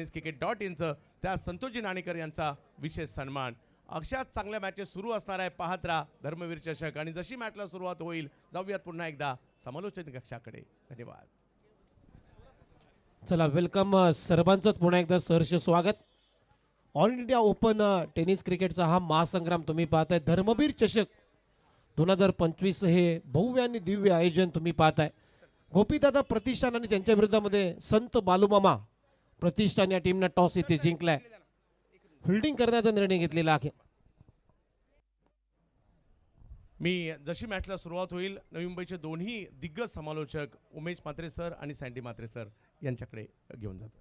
cricket.inचं त्या संतोषजी नाणेकर यांचा विशेष सन्मान. अशाच चांगल्या मॅचेस सुरू असणार आहे, पाहत राहा धर्मवीर चषक. आणि जशी मॅचला सुरुवात होईल जाऊयात पुन्हा एकदा समालोचन कक्षाकडे. धन्यवाद. चला वेलकम सर्वांचं पुन्हा एकदा सहर्ष स्वागत. ऑल इंडिया ओपन टेनिस क्रिकेटचा हा महासंग्राम तुम्ही पाहताय. धर्मवीर चषक 2025 हे भव्य आणि दिव्य आयोजन तुम्ही पाहताय. गोपीदादा प्रतिष्ठान आणि त्यांच्या विरोधामध्ये संत बालूमामा प्रतिष्ठान या टीमने टॉस इथे जिंकलाय. फिल्डिंग करण्याचा निर्णय घेतलेला आहे. मी जशी मॅचला सुरुवात होईल नवी मुंबईचे दोन्ही दिग्गज समालोचक उमेश म्हात्रे सर आणि सँडी म्हात्रे सर यांच्याकडे घेऊन जातो.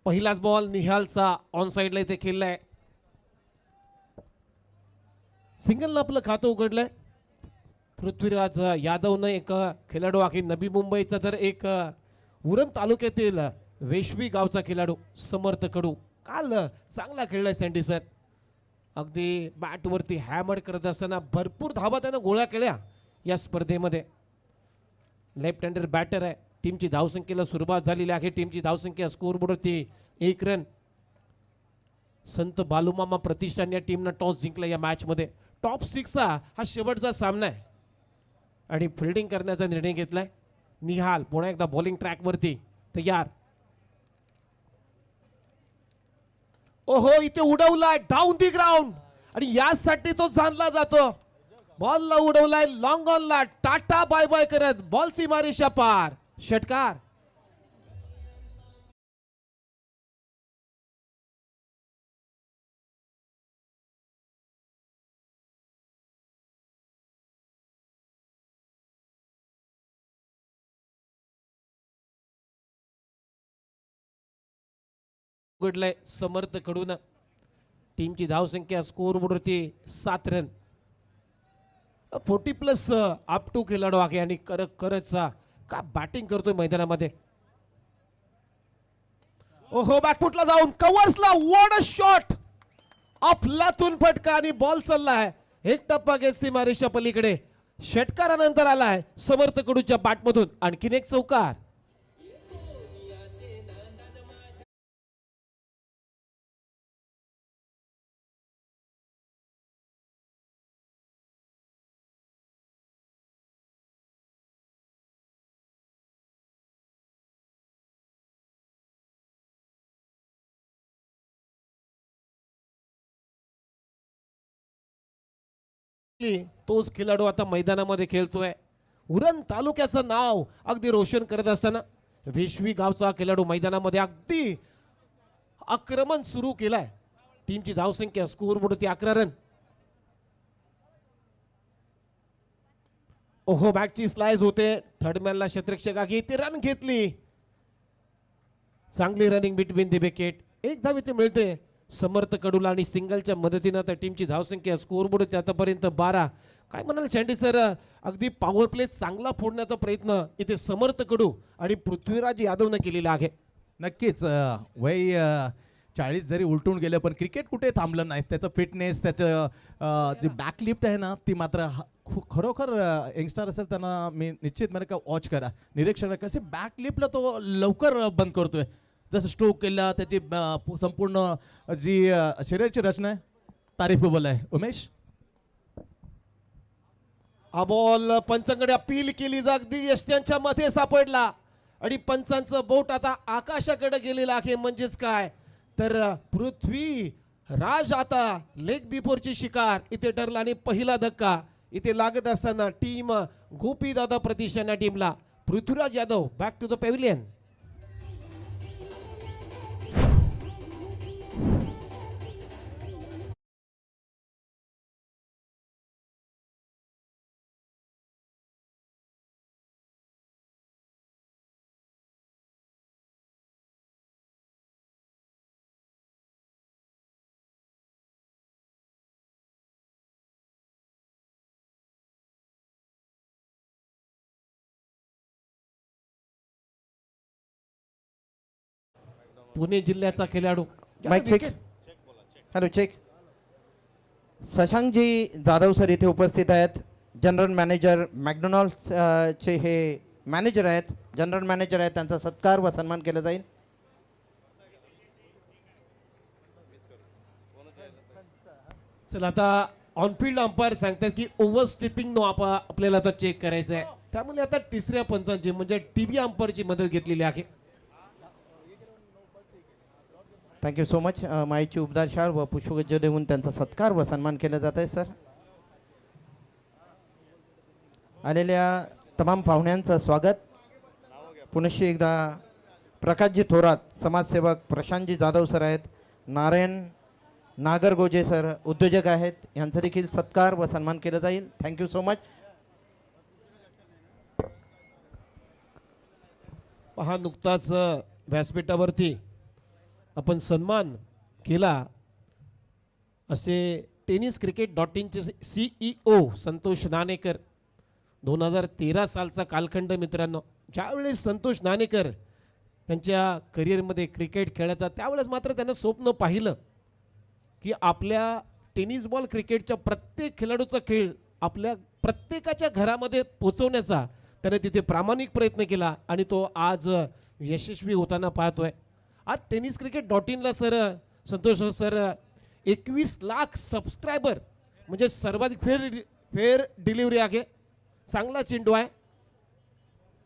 पहिलाच बॉल निहालचा ऑन साइडला इथे खेळलाय. सिंगलनं आपलं खातं उघडलंय. पृथ्वीराज यादवनं एक खेळाडू आहे नवी मुंबईचा, तर एक उरण तालुक्यातील वेशवी गावचा खेळाडू समर्थ कडू. काल चांगला खेळलाय सँडी सर. अगदी बॅटवरती हॅमर करत असताना भरपूर धावा त्यानं गोळ्या केल्या या स्पर्धेमध्ये. लेफ्ट हँडर बॅटर आहे. टीमची धावसंख्येला सुरुवात झालेली आहे. टीमची धावसंख्या स्कोअरबोर्डवरती 1 रन. संत बालूमामा प्रतिष्ठान या टीमनं टॉस जिंकला या मॅचमध्ये. टॉप 6 हा शेवटचा सामना आहे आणि फिल्डिंग करण्याचा निर्णय घेतलाय. निहाल पुन्हा एकदा बॉलिंग ट्रॅकवरती तयार. ओहो, इथे उडवलाय डाऊन दी ग्राउंड आणि यासाठी तो जाणला जातो. बॉलला उडवलाय लॉंग ऑनला. टाटा बाय बाय करत बॉल सीमारेषा पार. षटकार. उघडलंय समर्थ कडून. टीमची धावसंख्या स्कोअरबोर्डवरती 7 रन. 40+ अप टू खेळाडू आहे आणि करतचा का बॅटिंग करतोय मैदानामध्ये. ओहो, बॅकफुटला जाऊन कव्हर्सला वॉट अ शॉट. अफलातून फटका आणि बॉल चाललाय एक टप्पा घेत सीमारेषा पलीकडे. षटकारानंतर आलाय समर्थ कडूच्या बॅटमधून आणखीन एक चौकार. तोच खेळाडू आता मैदानामध्ये खेळतोय. उरण तालुक्याचं नाव अगदी रोशन करत असताना वेशवी गावचा खेळाडू मैदानामध्ये अगदी आक्रमण सुरू केलाय. टीमची धावसंख्या स्कोअरबोर्डवरती 11 रन. ओहो, बॅटची स्लाइस होते. थर्डमॅनला क्षेत्ररक्षकाने ती रन घेतली. चांगली रनिंग बिटवीन द विकेट. एक धाव इथे मिळते समर्थ कडूला आणि सिंगलच्या मदतीनं त्या टीमची धावसंख्या स्कोअरबोर्ड आतापर्यंत 12. काय म्हणाल सँडी सर, अगदी पॉवर प्ले चांगला फोडण्याचा प्रयत्न इथे समर्थ कडू आणि पृथ्वीराज यादवनं केलेला आहे. नक्कीच वय 40 जरी उलटून गेलं पण क्रिकेट कुठे थांबलं नाही. त्याचं फिटनेस, त्याचं जे बॅकलिफ्ट आहे ना, ती मात्र खरोखर यंगस्टर असेल त्यांना मी निश्चित म्हणजे का वॉच करा, निरीक्षण कसे बॅकलिफ्टला तो लवकर बंद करतोय. जसं स्ट्रोक केला त्याची संपूर्ण जी शरीराची रचना आहे तारीफेबल आहे. उमेश, हा बॉल पंचांकडे अपील केली जागदी यष्ट्यांच्या मध्ये सापडला आणि पंचांचं बोट आता आकाशाकडे गेलेलं आहे. म्हणजेच काय तर पृथ्वी राज आता लेग बिफोरची शिकार इथे ठरला आणि पहिला धक्का इथे लागत असताना टीम गोपीदादा प्रतिष्ठान टीमला Prithviraj Yadav back to the pavilion. Pune जिल्ह्याचा खेळाडू माइक चेक. Hello check. शशांकजी जाधव सर इथे उपस्थित आहेत. जनरल मॅनेजर मॅकडोनल्ड्स चे हे मॅनेजर आहेत, जनरल मॅनेजर आहेत, त्यांचा सत्कार व सन्मान केला जाईल. चला आता ऑनफिल्ड अंपायर सांगतात की ओव्हर स्टेपिंग नो आपल्याला आता चेक करायचं आहे. त्यामुळे आता तिसऱ्या पंचांची म्हणजे टीव्ही अंपायरची मदत घेतलेली आहे. Thank you so much. माईची उबदार शाळ व पुष्पगुच्छ देऊन त्यांचा सत्कार व सन्मान केला जात आहे. सर, आलेल्या तमाम पाहुण्यांचं स्वागत. पुनश्च एकदा प्रकाशजी थोरात समाजसेवक, प्रशांतजी जाधव सर आहेत, नारायण नागरगोजे सर उद्योजक आहेत, यांचा देखील सत्कार व सन्मान केला जाईल. Thank you so much. पहा, नुकताच व्यासपीठावरती आपण सन्मान केला असे tenniscricket.in चे CEO संतोष नाणेकर. 2013 सालचा कालखंड मित्रांनो. ज्यावेळेस संतोष नाणेकर त्यांच्या करिअरमध्ये क्रिकेट खेळायचा त्यावेळेस मात्र त्यांना स्वप्न पाहिलं की आपल्या टेनिस बॉल क्रिकेटच्या प्रत्येक खेळाडूचा खेळ आपल्या प्रत्येकाच्या घरामध्ये पोचवण्याचा त्याने तिथे प्रामाणिक प्रयत्न केला आणि तो आज यशस्वी होताना पाहतोय. आज tenniscricket.in ला sir Santosh sir 21 lakh subscriber म्हणजे सर्वाधिक फेअर डिलिव्हरी आहे. चांगला चेंडू आहे.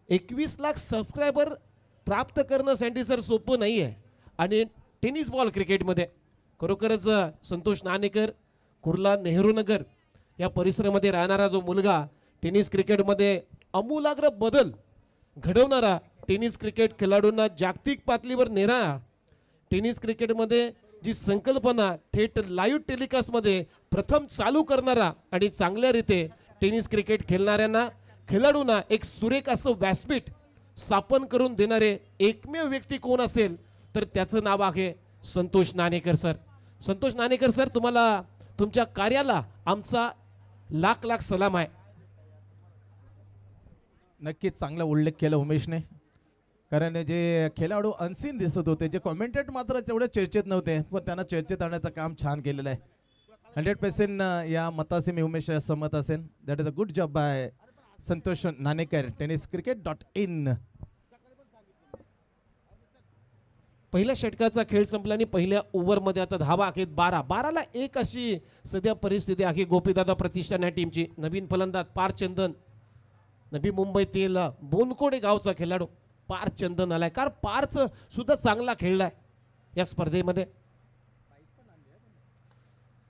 21 लाख सबस्क्रायबर प्राप्त करणं सँडी सर सोपं नाही आहे आणि टेनिस बॉल क्रिकेटमध्ये खरोखरच संतोष नाणेकर, कुर्ला नेहरू-नगर या परिसरामध्ये राहणारा जो मुलगा टेनिस क्रिकेटमध्ये आमूलाग्र बदल घडवणारा, टेनिस क्रिकेट खेळाडूंना जागतिक पातळीवर नेणारा, टेनिस क्रिकेटमध्ये जी संकल्पना थेट लाईव्ह टेलिकास्टमध्ये प्रथम चालू करणारा आणि चांगल्या रीते टेनिस क्रिकेट खेळाडूंना एक सुरेख असं व्यासपीठ स्थापन करून देणारे एकमेव व्यक्ती कोण असेल तर त्याचं नाव आहे संतोष नाणेकर सर. संतोष नाणेकर सर, तुम्हाला तुमच्या कार्याला आमचा लाख लाख सलाम आहे. नक्कीच चांगला उल्लेख केला उमेशने. कारण जे खेळाडू अनसीन दिसत होते, जे कॉमेंटेट मात्र तेवढे चर्चेत नव्हते, पण त्यांना चर्चेत आणण्याचं काम छान केलेलं आहे. 100% या मताशी मी उमेश सहमत असेल. That is a good job by Santosh Nanekar, tenniscricket.in. पहिल्या षटकाचा खेळ संपला आणि पहिल्या ओव्हरमध्ये आता धावा आहेत 12ला 1 अशी सध्या परिस्थिती आहे गोपीदादा प्रतिष्ठान या टीमची. नवीन फलंदाज पार्थ चंदन, नवी मुंबईतील बोनकोडे गावचा खेळाडू पार्थ चंदन आलाय. कारण पार्थ सुद्धा चांगला खेळलाय या स्पर्धेमध्ये.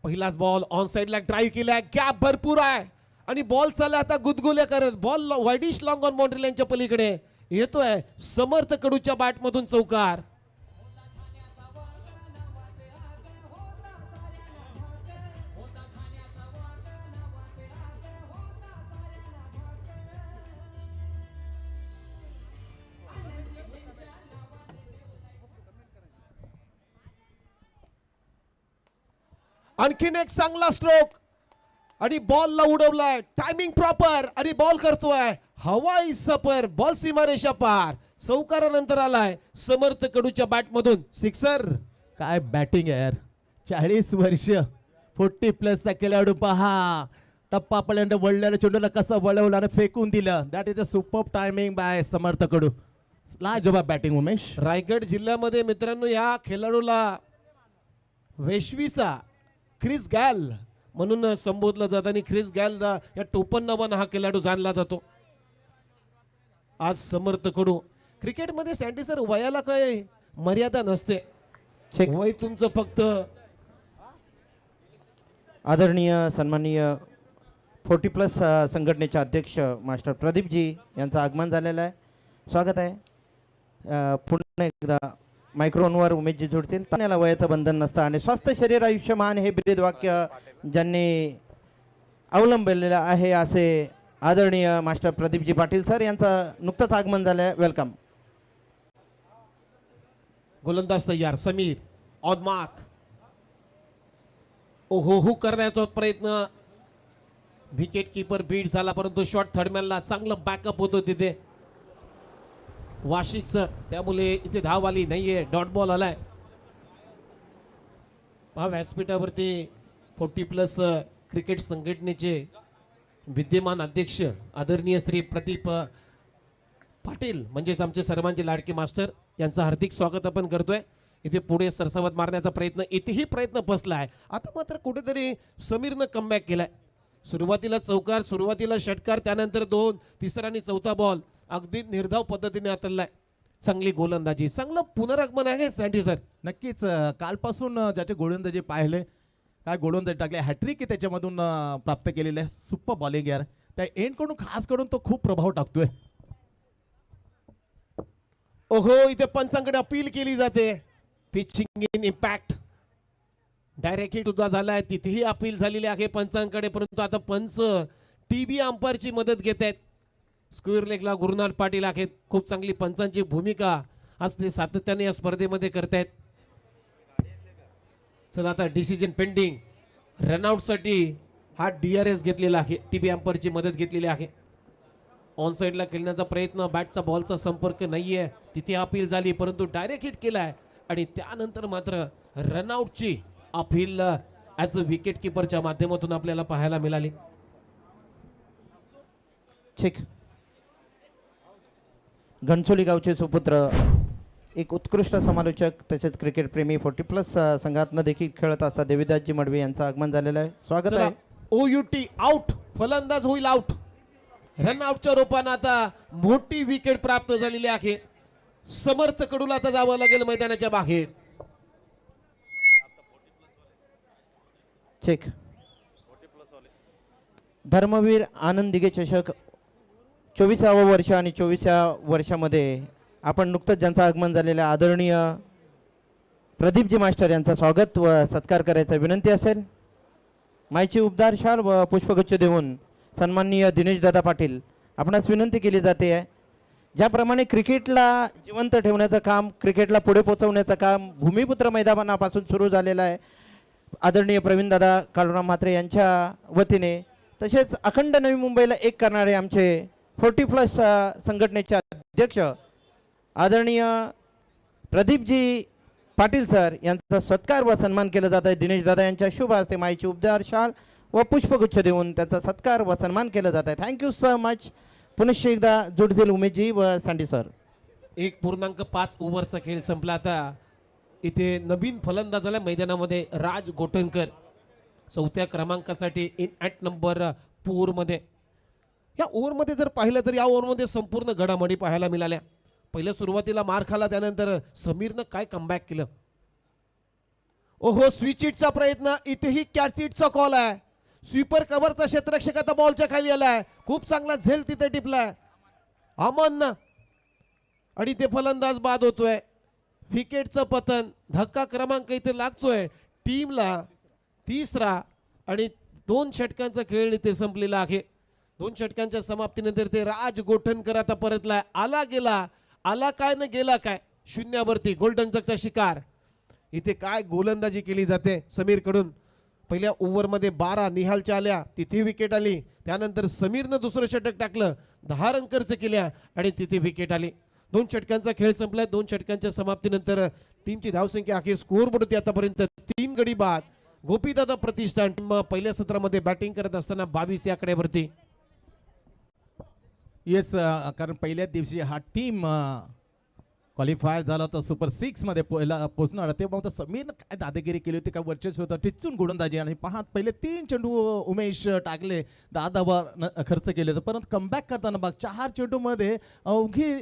पहिलाच बॉल ऑन साइडला ड्राईव्ह केलाय, गॅप भरपूर आहे आणि बॉल चालला आता गुदगुल्या करत. Ball widish long on boundary लाईनच्या पलीकडे येतोय. समर्थ कडूच्या बॅटमधून चौकार. आणखीन एक चांगला स्ट्रोक आणि बॉलला उडवलाय. टायमिंग प्रॉपर आणि बॉल करतोय हवाई सफर. बॉल सीमारेषा पार. चौकारानंतर आलाय समर्थ कडूच्या बॅटमधून सिक्सर. काय बॅटिंग आहे यार. 40 वर्ष 40+ चा खेळाडू पहा. टप्पापर्यंत वळलेल्या चेंडूला कसं वळवलं आणि फेकून दिलं. That is a super timing by Samarth Kadu. लाजवाब बॅटिंग उमेश. रायगड जिल्ह्यामध्ये मित्रांनो या खेळाडूला वेश्वीचा क्रिस गॅल म्हणून संबोधलं जातं आणि क्रिस गॅल या टोपण नावानं हा खेळाडू जाणला जातो. आज समर्थ कडू क्रिकेटमध्ये सँडी सर वयाला काही मर्यादा नसते. वय तुमचं फक्त. आदरणीय सन्माननीय 40+ संघटनेचे अध्यक्ष मास्टर प्रदीपजी यांचं आगमन झालेलं आहे. स्वागत आहे. पुन्हा एकदा मायक्रोनवर उमेशजी जोडतील. त्याला वयाचं बंधन नसतं आणि स्वास्थ्य शरीर आयुष्यमान हे ब्रीदवाक्य ज्यांनी अवलंबलेलं आहे असे आदरणीय मास्टर प्रदीपजी पाटील सर यांचं नुकतंच आगमन झालं आहे. वेलकम. गोलंदाज तयार. Sameer on mark. ओहो करण्याचा प्रयत्न. विकेट कीपर बीट झाला परंतु शॉट थर्डमॅनला चांगलं बॅकअप होतो तिथे वाशिकचं. त्यामुळे इथे धाव आली नाहीये. डॉट बॉल आलाय. पहा व्यासपीठावरती 40+ क्रिकेट संघटनेचे विद्यमान अध्यक्ष आदरणीय श्री प्रदीप पाटील म्हणजेच आमचे सर्वांचे लाडके मास्टर यांचं हार्दिक स्वागत आपण करतोय. इथे पुढे सरसावत मारण्याचा प्रयत्न, इथेही प्रयत्न फसला आहे. आता मात्र कुठेतरी समीरनं कमबॅक केलाय. सुरुवातीला चौकार, सुरुवातीला षटकार, त्यानंतर 2, तिसरा आणि चौथा बॉल अगदी निर्धाव पद्धतीने हाताळलाय. चांगली गोलंदाजी, चांगलं पुनरागमन आहे सँडी सर. नक्कीच कालपासून ज्याचे गोलंदाजी पाहिले, काय गोलंदाजी टाकले, हॅट्रिक त्याच्यामधून प्राप्त केलेले आहे. सुपर बॉलिंग यार, त्या एंड कडून खास करून तो खूप प्रभाव टाकतोय. ओहो, इथे पंचांकडे अपील केली जाते. Pitching in impact direct hit सुद्धा झालाय, तिथेही अपील झालेली आहे पंचांकडे. परंतु आता पंच टीबी अंपायरची मदत घेत आहेत. स्क्वेअर लेगला गुरुनाथ पाटील आहेत. खूप चांगली पंचांची भूमिका आज ते सातत्याने या स्पर्धेमध्ये करतायत. चला आता डिसिजन पेंडिंग. रनआउट साठी हा DRS घेतलेला आहे, टीबी अंपायरची मदत घेतलेली आहे. ऑन साइडला खेळण्याचा प्रयत्न, बॅटचा बॉलचा संपर्क नाहीये, तिथे अपील झाली परंतु डायरेक्ट हिट केलाय. आणि त्यानंतर मात्र रनआउटची अपील ॲज अ विकेट किपरच्या माध्यमातून आपल्याला पाहायला मिळाली. ठीक. घणसोली गावचे सुपुत्र, एक उत्कृष्ट समालोचक तसेच क्रिकेट प्रेमी 40+ संघातनं देखील खेळत असतात देवीदासजी मडवी यांचं आगमन झालेलं आहे. स्वागत आहे. OUT आउट, फलंदाज होईल आउट. रनआउटच्या रूपानं आता मोठी विकेट प्राप्त झालेली आहे. समर्थ कडूला आता जावं लागेल मैदानाच्या बाहेर. चेक. धर्मवीर आनंद दिघे चषक 24व्या वर्ष आणि 24व्या वर्षामध्ये आपण नुकतंच ज्यांचं आगमन झालेलं आहे आदरणीय प्रदीपजी मास्टर यांचं स्वागत व सत्कार करायचा विनंती असेल. मायची उबदार शाल व पुष्पगुच्छ देऊन सन्माननीय दिनेशदादा पाटील आपणास विनंती केली जाते आहे, ज्याप्रमाणे क्रिकेटला जिवंत ठेवण्याचं काम, क्रिकेटला पुढे पोहोचवण्याचं काम भूमिपुत्र मैदानापासून सुरू झालेलं आहे. आदरणीय प्रवीणदादा काळूराम म्हात्रे यांच्या वतीने, तसेच अखंड नवी मुंबईला एक करणारे आमचे 40+ संघटनेचे अध्यक्ष आदरणीय प्रदीपजी पाटील सर यांचा सत्कार व सन्मान केला जात आहे. दिनेशदादा यांच्या शुभ हस्ते माईची उबदार शाल व पुष्पगुच्छ देऊन त्याचा सत्कार व सन्मान केला जात आहे. Thank you so much. पुनश्च एकदा जोडतील उमेशजी व सँडी सर. 1.5 ओव्हरचा खेळ संपला. आता इथे नवीन फलंदाजाला मैदानामध्ये राज गोटनकर 4थ्या क्रमांकासाठी इन ॲट नंबर 4 मध्ये. या ओव्हरमध्ये जर पाहिलं तर या ओव्हरमध्ये संपूर्ण घडामोडी पाहायला मिळाल्या. पहिल्या सुरुवातीला मार खाला, त्यानंतर समीरनं काय कमबॅक केलं. ओहो, स्विच हिटचा प्रयत्न, इथेही कॅच हिटचा कॉल आहे. स्वीपर कव्हरचा क्षेत्ररक्षक आता बॉलच्या खाली आलाय. खूप चांगला झेल तिथे टिपलाय अमन आणि ते फलंदाज बाद होतोय. विकेटचं पतन, धक्का क्रमांक इथे लागतोय टीमला. तिसरा आणि 2 षटकांचा खेळ इथे संपलेला आहे. 2 षटकांच्या समाप्तीनंतर ते राज गोठणकर आता परतलाय. आला गेला, आला काय न गेला काय, शून्यावरती गोल्डन डकचा शिकार. इथे काय गोलंदाजी केली जाते समीर कडून. पहिल्या ओव्हरमध्ये 12 निहालच्या आल्या, तिथे विकेट आली. त्यानंतर समीरनं दुसरं षटक टाकलं, 10 रन खर्च केल्या आणि तिथे विकेट आली. 2 षटकांचा खेळ संपलाय. 2 षटकांच्या समाप्तीनंतर टीमची धावसंख्या आहे स्कोअरबोर्ड होती आतापर्यंत 3 गडी बाद. गोपीदादा प्रतिष्ठान टीम पहिल्या सत्रामध्ये बॅटिंग करत असताना 22 या आकड्यावरती. येस, कारण पहिल्याच दिवशी हा टीम क्वालिफाय झाला तर सुपर 6 मध्ये पोहोचणार. तेव्हा समीरनं काय दादागिरी केली होती, काय वर्चस्व होतं, टिचून गोलंदाजी. आणि पहिले 3 चेंडू उमेश टाकले, 10 धावा खर्च केले होते. परंतु कमबॅक करताना बघ 4 चेंडूमध्ये अवघी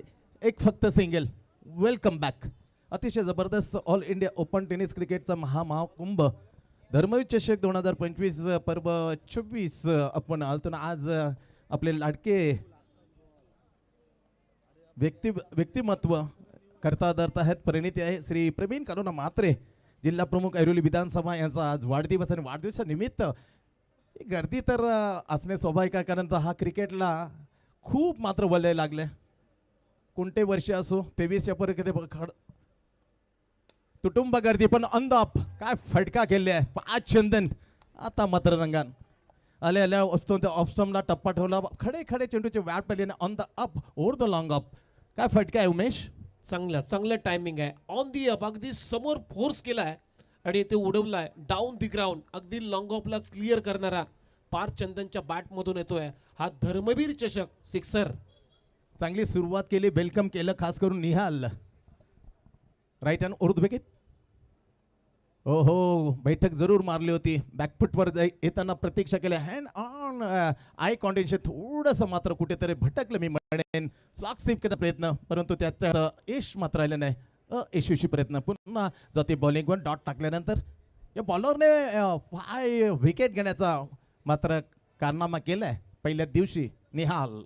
एक फक्त सिंगल. Welcome back. अतिशय जबरदस्त ऑल इंडिया ओपन टेनिस क्रिकेटचा महाकुंभ धर्मवीर चषक 2025 पर्व 24 आपण आलतो. आज आपले लाडके व्यक्तिमत्व करता धरता आहेत. परिणिती आहे श्री प्रवीण काळूराम म्हात्रे, जिल्हा प्रमुख ऐरोली विधानसभा यांचा आज वाढदिवस. आणि वाढदिवसानिमित्त गर्दी तर असणे स्वाभाविक आहे, कारण हा क्रिकेटला खूप मात्र वलय लागले. कोणते वर्ष असो 23 या पर्यंत कुटुंब गर्दी, पण ऑन द अप काय फटका केले आहे. 5 चंदन आता मात्र रंगान आल्या आल्या असतो त्या ऑफस्टमला टप्पा ठेवला. खडे खडे चेंडूचे वॅट पडले on the up over the long up. काय फटका आहे उमेश. चांगलं टायमिंग आहे. ऑन दी अप अगदी समोर फोर्स केलाय आणि ते उडवलाय डाऊन दी ग्राउंड. अगदी लॉंग ऑफला क्लिअर करणारा पार चंदनच्या बॅट मधून येतोय हा धर्मवीर चषक. सिक्सर चांगली सुरुवात केली, वेलकम केलं, खास करून निहाल. राईट हँड उर्द विकेट. हो हो, बैठक जरूर मारली होती. बॅकफुटवर येताना प्रतीक्षा केल्या. हँड ऑन आय कॉन्टेन्शन थोडंसं मात्र कुठेतरी भटकलं मी म्हणेन. स्लॉक स्वीप करण्याचा प्रयत्न, परंतु त्यात यश मात्र आलं नाही. यशस्वी प्रयत्न. पुन्हा जाते बॉलिंगवर डॉट टाकल्यानंतर या बॉलरने 5 विकेट घेण्याचा मात्र कारनामा केलाय पहिल्या दिवशी. निहाल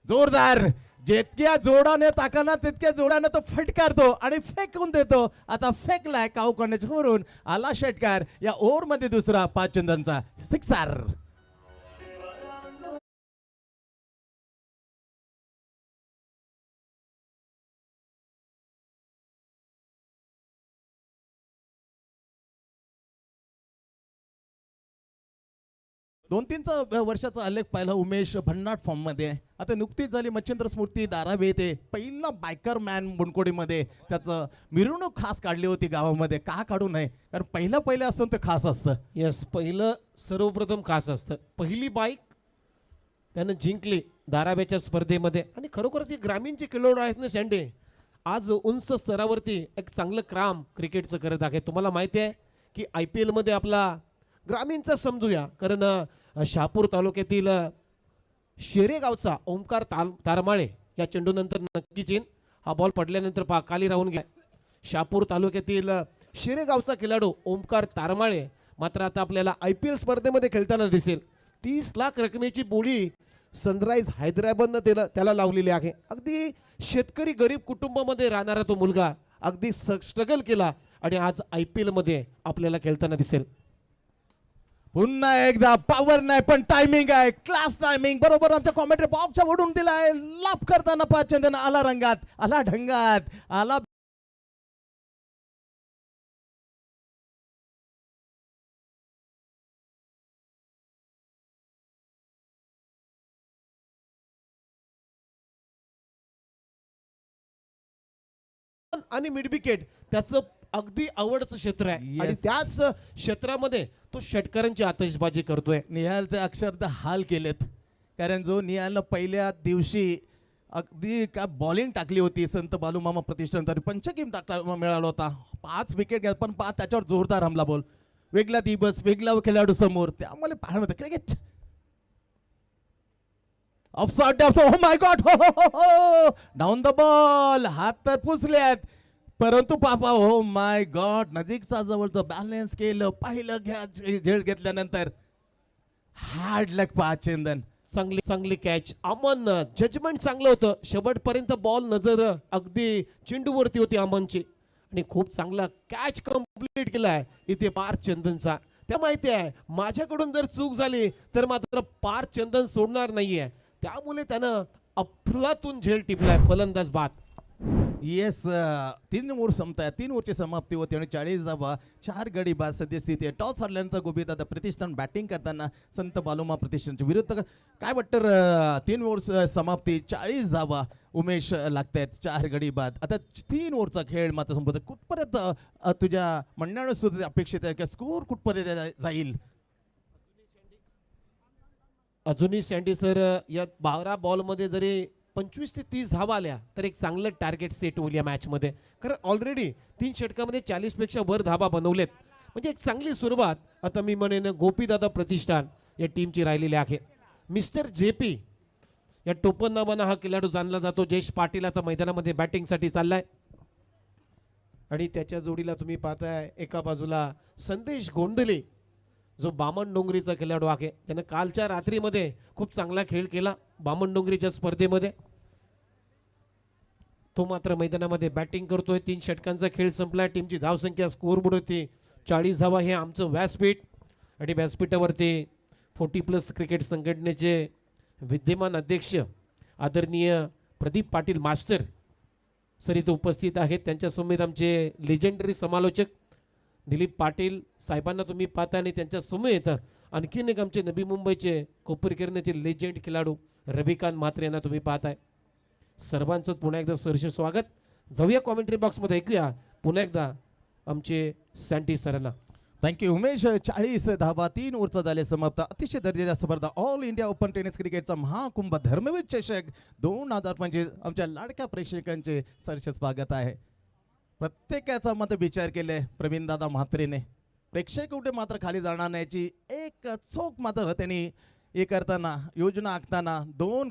जोरदार, जितक्या जोडाने टाकाना तितक्या जोडाने तो फटकारतो आणि फेकून देतो. आता फेकलाय काऊ कॉर्नरवरून, आला षटकार. या ओव्हरमध्ये दुसरा 5 चंदनचा सिक्सर. दोन तीन वर्षाचा आलेख पाहिला उमेश भन्नाट फॉर्म मध्ये आहे. आता नुकतीच झाली मच्छिंद्र स्मृती धारावी येथे पहिला बायकर मॅन बुनकोडीमध्ये त्याचं मिरवणूक खास काढली होती गावामध्ये. का काढू नये, कारण पहिलं असतं ते खास असतं. यस, पहिलं सर्वप्रथम खास असतं. पहिली बाईक त्यानं जिंकली धाराव्याच्या स्पर्धेमध्ये. आणि खरोखर ती ग्रामीणची खेळाडू आहेत ना सँडे, आज उंच स्तरावरती एक चांगलं काम क्रिकेटचं करत आहे. तुम्हाला माहिती आहे की IPL मध्ये आपला ग्रामीणचा समजूया, कारण शहापूर तालुक्यातील शेरेगावचा ओमकार तारमाळे या चेंडूनंतर नक्कीच येईन. हा बॉल पडल्यानंतर खाली राहून गेला. शहापूर तालुक्यातील शेरेगावचा खेळाडू ओमकार तारमाळे मात्र आता आपल्याला IPL स्पर्धेमध्ये खेळताना दिसेल. 30 लाख रकमेची बोली सनराईज हैदराबादनं त्याला लावलेली आहे. अगदी शेतकरी गरीब कुटुंबामध्ये राहणारा तो मुलगा अगदी स्ट्रगल केला आणि आज IPL मध्ये आपल्याला खेळताना दिसेल. पुन्हा एकदा पॉवर नाही पण टायमिंग आहे, क्लास टायमिंग. बरोबर आमच्या कॉमेंट्री बॉक्सच्या ओढून दिलाय. लाभ करताना 5 चंदन. आला रंगात, आला ढंगात, आला आणि मिड विकेट त्याचं अगदी आवडतं क्षेत्र आहे. आणि Yes. त्याच क्षेत्रामध्ये तो षटकारांची आतषबाजी करतोय. निहालचे अक्षरशः हाल केलेत, कारण जो निहालनं पहिल्या दिवशी अगदी का बॉलिंग टाकली होती संत बालूमामा प्रतिष्ठान, तरी पंचकीम टाकला मिळाला होता. 5 विकेट घ्या, पण त्याच्यावर जोरदार हमला बोल. वेगळा दिवस, वेगळा खेळाडू समोर, त्यामुळे पाहणं cricket offside. Oh my God, हो डाऊन द बॉल. हात तर पुसल्यात, परंतु पापा हो माय गॉड, नजीकचा जवळचं बॅलन्स केलं. पहिलं झेड घेतल्यानंतर हार्ड लक 5 चंदन. चांगली कॅच. अमन जजमेंट चांगलं होतं. शेवटपर्यंत बॉल नजर अगदी चेंडूवरती होती अमनची आणि खूप चांगला कॅच कंप्लीट केलाय इथे पार्थ चंदनचा. त्या माहिती आहे माझ्याकडून जर चूक झाली तर मात्र पार्थ चंदन सोडणार नाहीये. त्यामुळे त्यानं अफलातून झेल टिपलाय फलंदाज बाद. Yes, 3 over संपताय. 3 ओव्हरची समाप्ती होती आणि 40 धावा, 4 गडी बाद सद्यस्थिती आहे. टॉस हरल्यानंतर गोपीदादा प्रतिष्ठान बॅटिंग करताना संत बालुमा प्रतिष्ठानच्या विरुद्ध. काय वाटतं, 3 ओव्हर समाप्ती, 40 धावा उमेश लागतायत, 4 गडी बाद. आता 3 ओव्हरचा खेळ मात्र संपत. कुठपर्यंत तुझ्या म्हणण्यानं सुद्धा अपेक्षित आहे की स्कोर कुठपर्यंत जाईल? अजूनही सँडी सर या 12 बॉलमध्ये जरी 25 ते 30 धावा आल्या तर एक चांगलं टार्गेट सेट होईल या मॅचमध्ये. कारण ऑलरेडी 3 षटकामध्ये 40 पेक्षा वर धावा बनवलेत. म्हणजे एक चांगली सुरुवात आता मी म्हणेन गोपीदादा प्रतिष्ठान या टीमची राहिलेली आहे. मिस्टर JP या टोपण नावानं हा खेळाडू जाणला जातो. जयेश पाटील आता मैदानामध्ये बॅटिंगसाठी चाललाय आणि त्याच्या जोडीला तुम्ही पाहताय एका बाजूला संदेश गोंडले जो बामणडोंगरीचा खेळाडू आहे. त्यानं कालच्या रात्रीमध्ये खूप चांगला खेळ केला बामणडोंगरीच्या स्पर्धेमध्ये. तो मात्र मैदानामध्ये बॅटिंग करतोय. 3 षटकांचा खेळ संपला. टीमची धावसंख्या स्कोअरबोर्ड होती 40 धावा. हे आमचं व्यासपीठ आणि व्यासपीठावरती 40+ क्रिकेट संघटनेचे विद्यमान अध्यक्ष आदरणीय प्रदीप पाटील मास्टर सर इथे उपस्थित आहेत. त्यांच्यासमोर आमचे लेजेंडरी समालोचक दिलीप पाटील साहेबांना तुम्ही पाहता आणि त्यांच्या समेत आणखीन एक आमचे नवी मुंबईचे कोपरकिरणाचे लेजेंड खेळाडू रविकांत म्हात्रे यांना तुम्ही पाहताय. सर्वांचं पुन्हा एकदा सहर्ष स्वागत. जाऊया कॉमेंट्री बॉक्समध्ये, ऐकूया पुन्हा एकदा आमचे सँटी सरांना. थँक्यू उमेश. 40 धावा 3 ओव्हरचा झाले समाप्त. अतिशय दर्जाच्या स्पर्धा ऑल इंडिया ओपन टेनिस क्रिकेटचा महाकुंभ धर्मवीर चषक 2025 आमच्या लाडक्या प्रेक्षकांचे सरस स्वागत आहे. प्रत्येकाचा मत विचार केले प्रवीणदादा म्हात्रेने. प्रेक्षक कुठे मात्र खाली जाणार नाहीची एक चोख मात्र त्यांनी हे करताना योजना आखताना दोन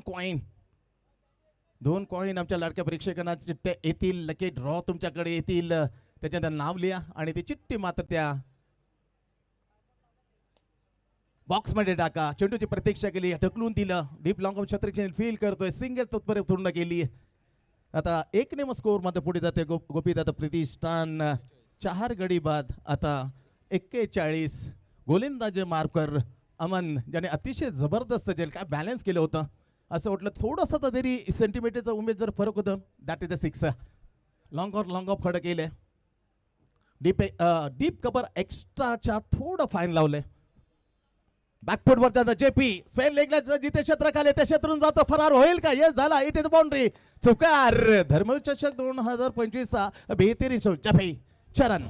कॉईन आमच्या लाडक्या प्रेक्षकांना चिठ्ठ्या येतील. लकी ड्रॉ तुमच्याकडे येतील. त्याच्यानंतर नाव लिहा आणि ती चिठ्ठी मात्र त्या बॉक्समध्ये टाका. चेंडूची प्रतीक्षा केली, ढकलून दिलं. डीप लॉंग ऑफ छत्रक्षण फील करतोय. सिंगल तत्पर पूर्ण केली. आता 1 स्कोर मध्ये पुढे जाते गोपीदत्त प्रतिष्ठान. 4 गडी बाद. आता 41 गोलंदाज मार्कर अमन ज्याने अतिशय जबरदस्त काय बॅलन्स केलं होतं. असं वाटलं थोडंसं तरी सेंटीमीटरचा उमेद जर फरक होतं. That is a 6. Long off खडं केले. डीप कवर एक्स्ट्राच्या थोडं फाईन लावलंय. बॅकफुटवर जातं जेपी. स्क्वेअर लेगला जिथे क्षेत्र खाले त्या क्षेत्रातून जातो. फरार होईल का? येस झाला. It is boundary. चुकार. धर्मवीर चषक 2025 बेहतरीन जेपी चरण.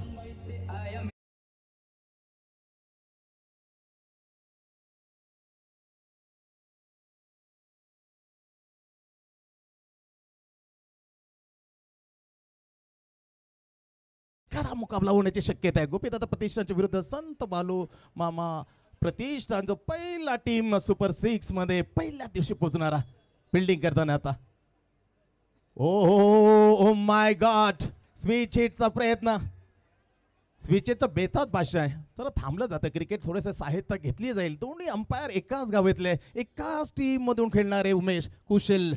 करा मुकाबला होण्याची शक्यता आहे. गोपीदत्त प्रतिष्ठानच्या विरुद्ध संत बालू मामा प्रतिष्ठान जो पहिला टीम सुपर 6 मध्ये पहिल्या दिवशी पोहोचणारा फिल्डिंग करताना आता. Oh my God. स्विच हिटचा प्रयत्न. स्विच हिटचा बेतात भाषा आहे. सर थांबलं जातं क्रिकेट. थोडंसं साहित्य घेतली जाईल. दोन्ही अंपायर एकाच गावातले एकाच टीम मधून खेळणारे Umesh Kushal.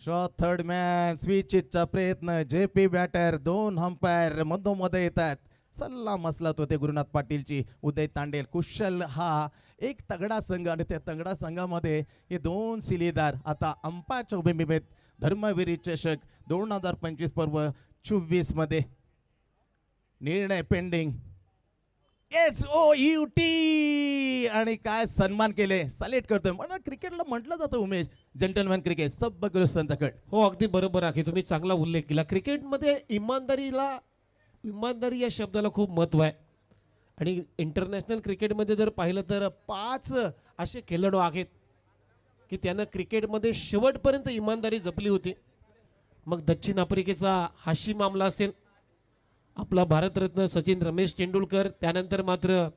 Shot third man. Switch हिटचा प्रयत्न. JP batter. 2 अंपायर मधोमध येतात. सल्ला मसलत होते गुरुनाथ पाटीलची. उदय तांडेल. कुशल हा एक तगडा संघ आणि त्या तगडा संघामध्ये हे 2 सिलीदार आता अंपायरच्या उभे. धर्मवीर चषक 2025 पर्व 24 मध्ये निर्णय पेंडिंग. SOUT आणि काय सन्मान केले. सलेक्ट करतोय. मला क्रिकेटला म्हटलं जातं उमेश जेंटलमॅन क्रिकेट सब ग्रस्तांचा कट. हो अगदी बरोबर आहे. तुम्ही चांगला उल्लेख केला. क्रिकेटमध्ये इमानदारी या शब्दाला खूप महत्त्व आहे. आणि इंटरनॅशनल क्रिकेटमध्ये जर पाहिलं तर 5 असे खेळाडू आहेत की त्यानं क्रिकेटमध्ये शेवटपर्यंत इमानदारी जपली होती. मग दक्षिण आफ्रिकेचा हाशिम आमला असेल, आपला भारतरत्न सचिन रमेश तेंडुलकर, त्यानंतर मात्र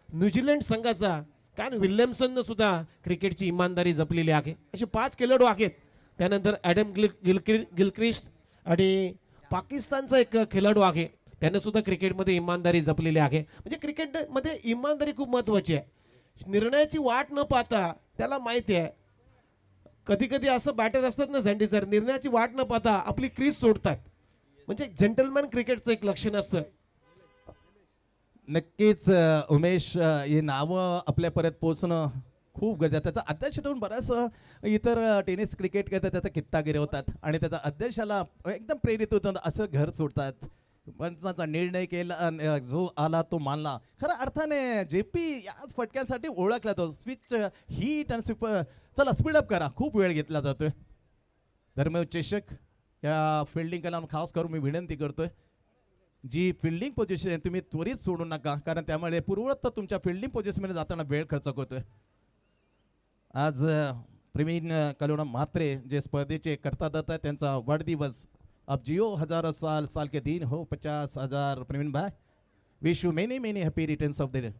न्यूझीलंड संघाचा कॅन विल्यमसननं सुद्धा क्रिकेटची इमानदारी जपलेली आहे. असे 5 खेळाडू आहेत. त्यानंतर ॲडम गिलक्रिस्ट आणि पाकिस्तानचा एक खेळाडू आहे, त्यानं सुद्धा क्रिकेटमध्ये इमानदारी जपलेली आहे. म्हणजे क्रिकेटमध्ये इमानदारी खूप महत्त्वाची आहे. निर्णयाची वाट न पाहता, त्याला माहिती आहे कधी कधी असं बॅटर असतात ना सँडी सर, निर्णयाची वाट न पाहता आपली क्रीज सोडतात. म्हणजे जेंटलमॅन क्रिकेटचं एक लक्षण असतं. नक्कीच उमेश हे नावं आपल्यापर्यंत पोहोचणं खूप गरजेचं. त्याचा अध्यक्ष ठेवून बराच इतर टेनिस क्रिकेट करतात त्याचा कित्ता गिरवतात आणि त्याचा अध्यक्षाला एकदम प्रेरित होतं असं घर सोडतात. पंचाचा निर्णय केला जो आला तो मानला. खऱ्या अर्थाने जेपी याच फटक्यांसाठी ओळखला तो. स्विच हीट आणि स्वीपर. चला स्पीडअप करा. खूप वेळ घेतला जातोय. धर्मवीर चषक या फिल्डिंग कला खास करून मी विनंती करतोय, जी फिल्डिंग पोझिशन आहे तुम्ही त्वरित सोडू नका, कारण त्यामुळे पूर्ववत तुमच्या फिल्डिंग पोझिशनमध्ये जाताना वेळ खर्च होतोय. आज प्रवीण कलोना म्हात्रे जे स्पर्धेचे करता जात आहेत त्यांचा वाढदिवस. अब जियो 1000 साल के दिन हो 50,000. प्रवीण भाई wish you many happy returns of the day.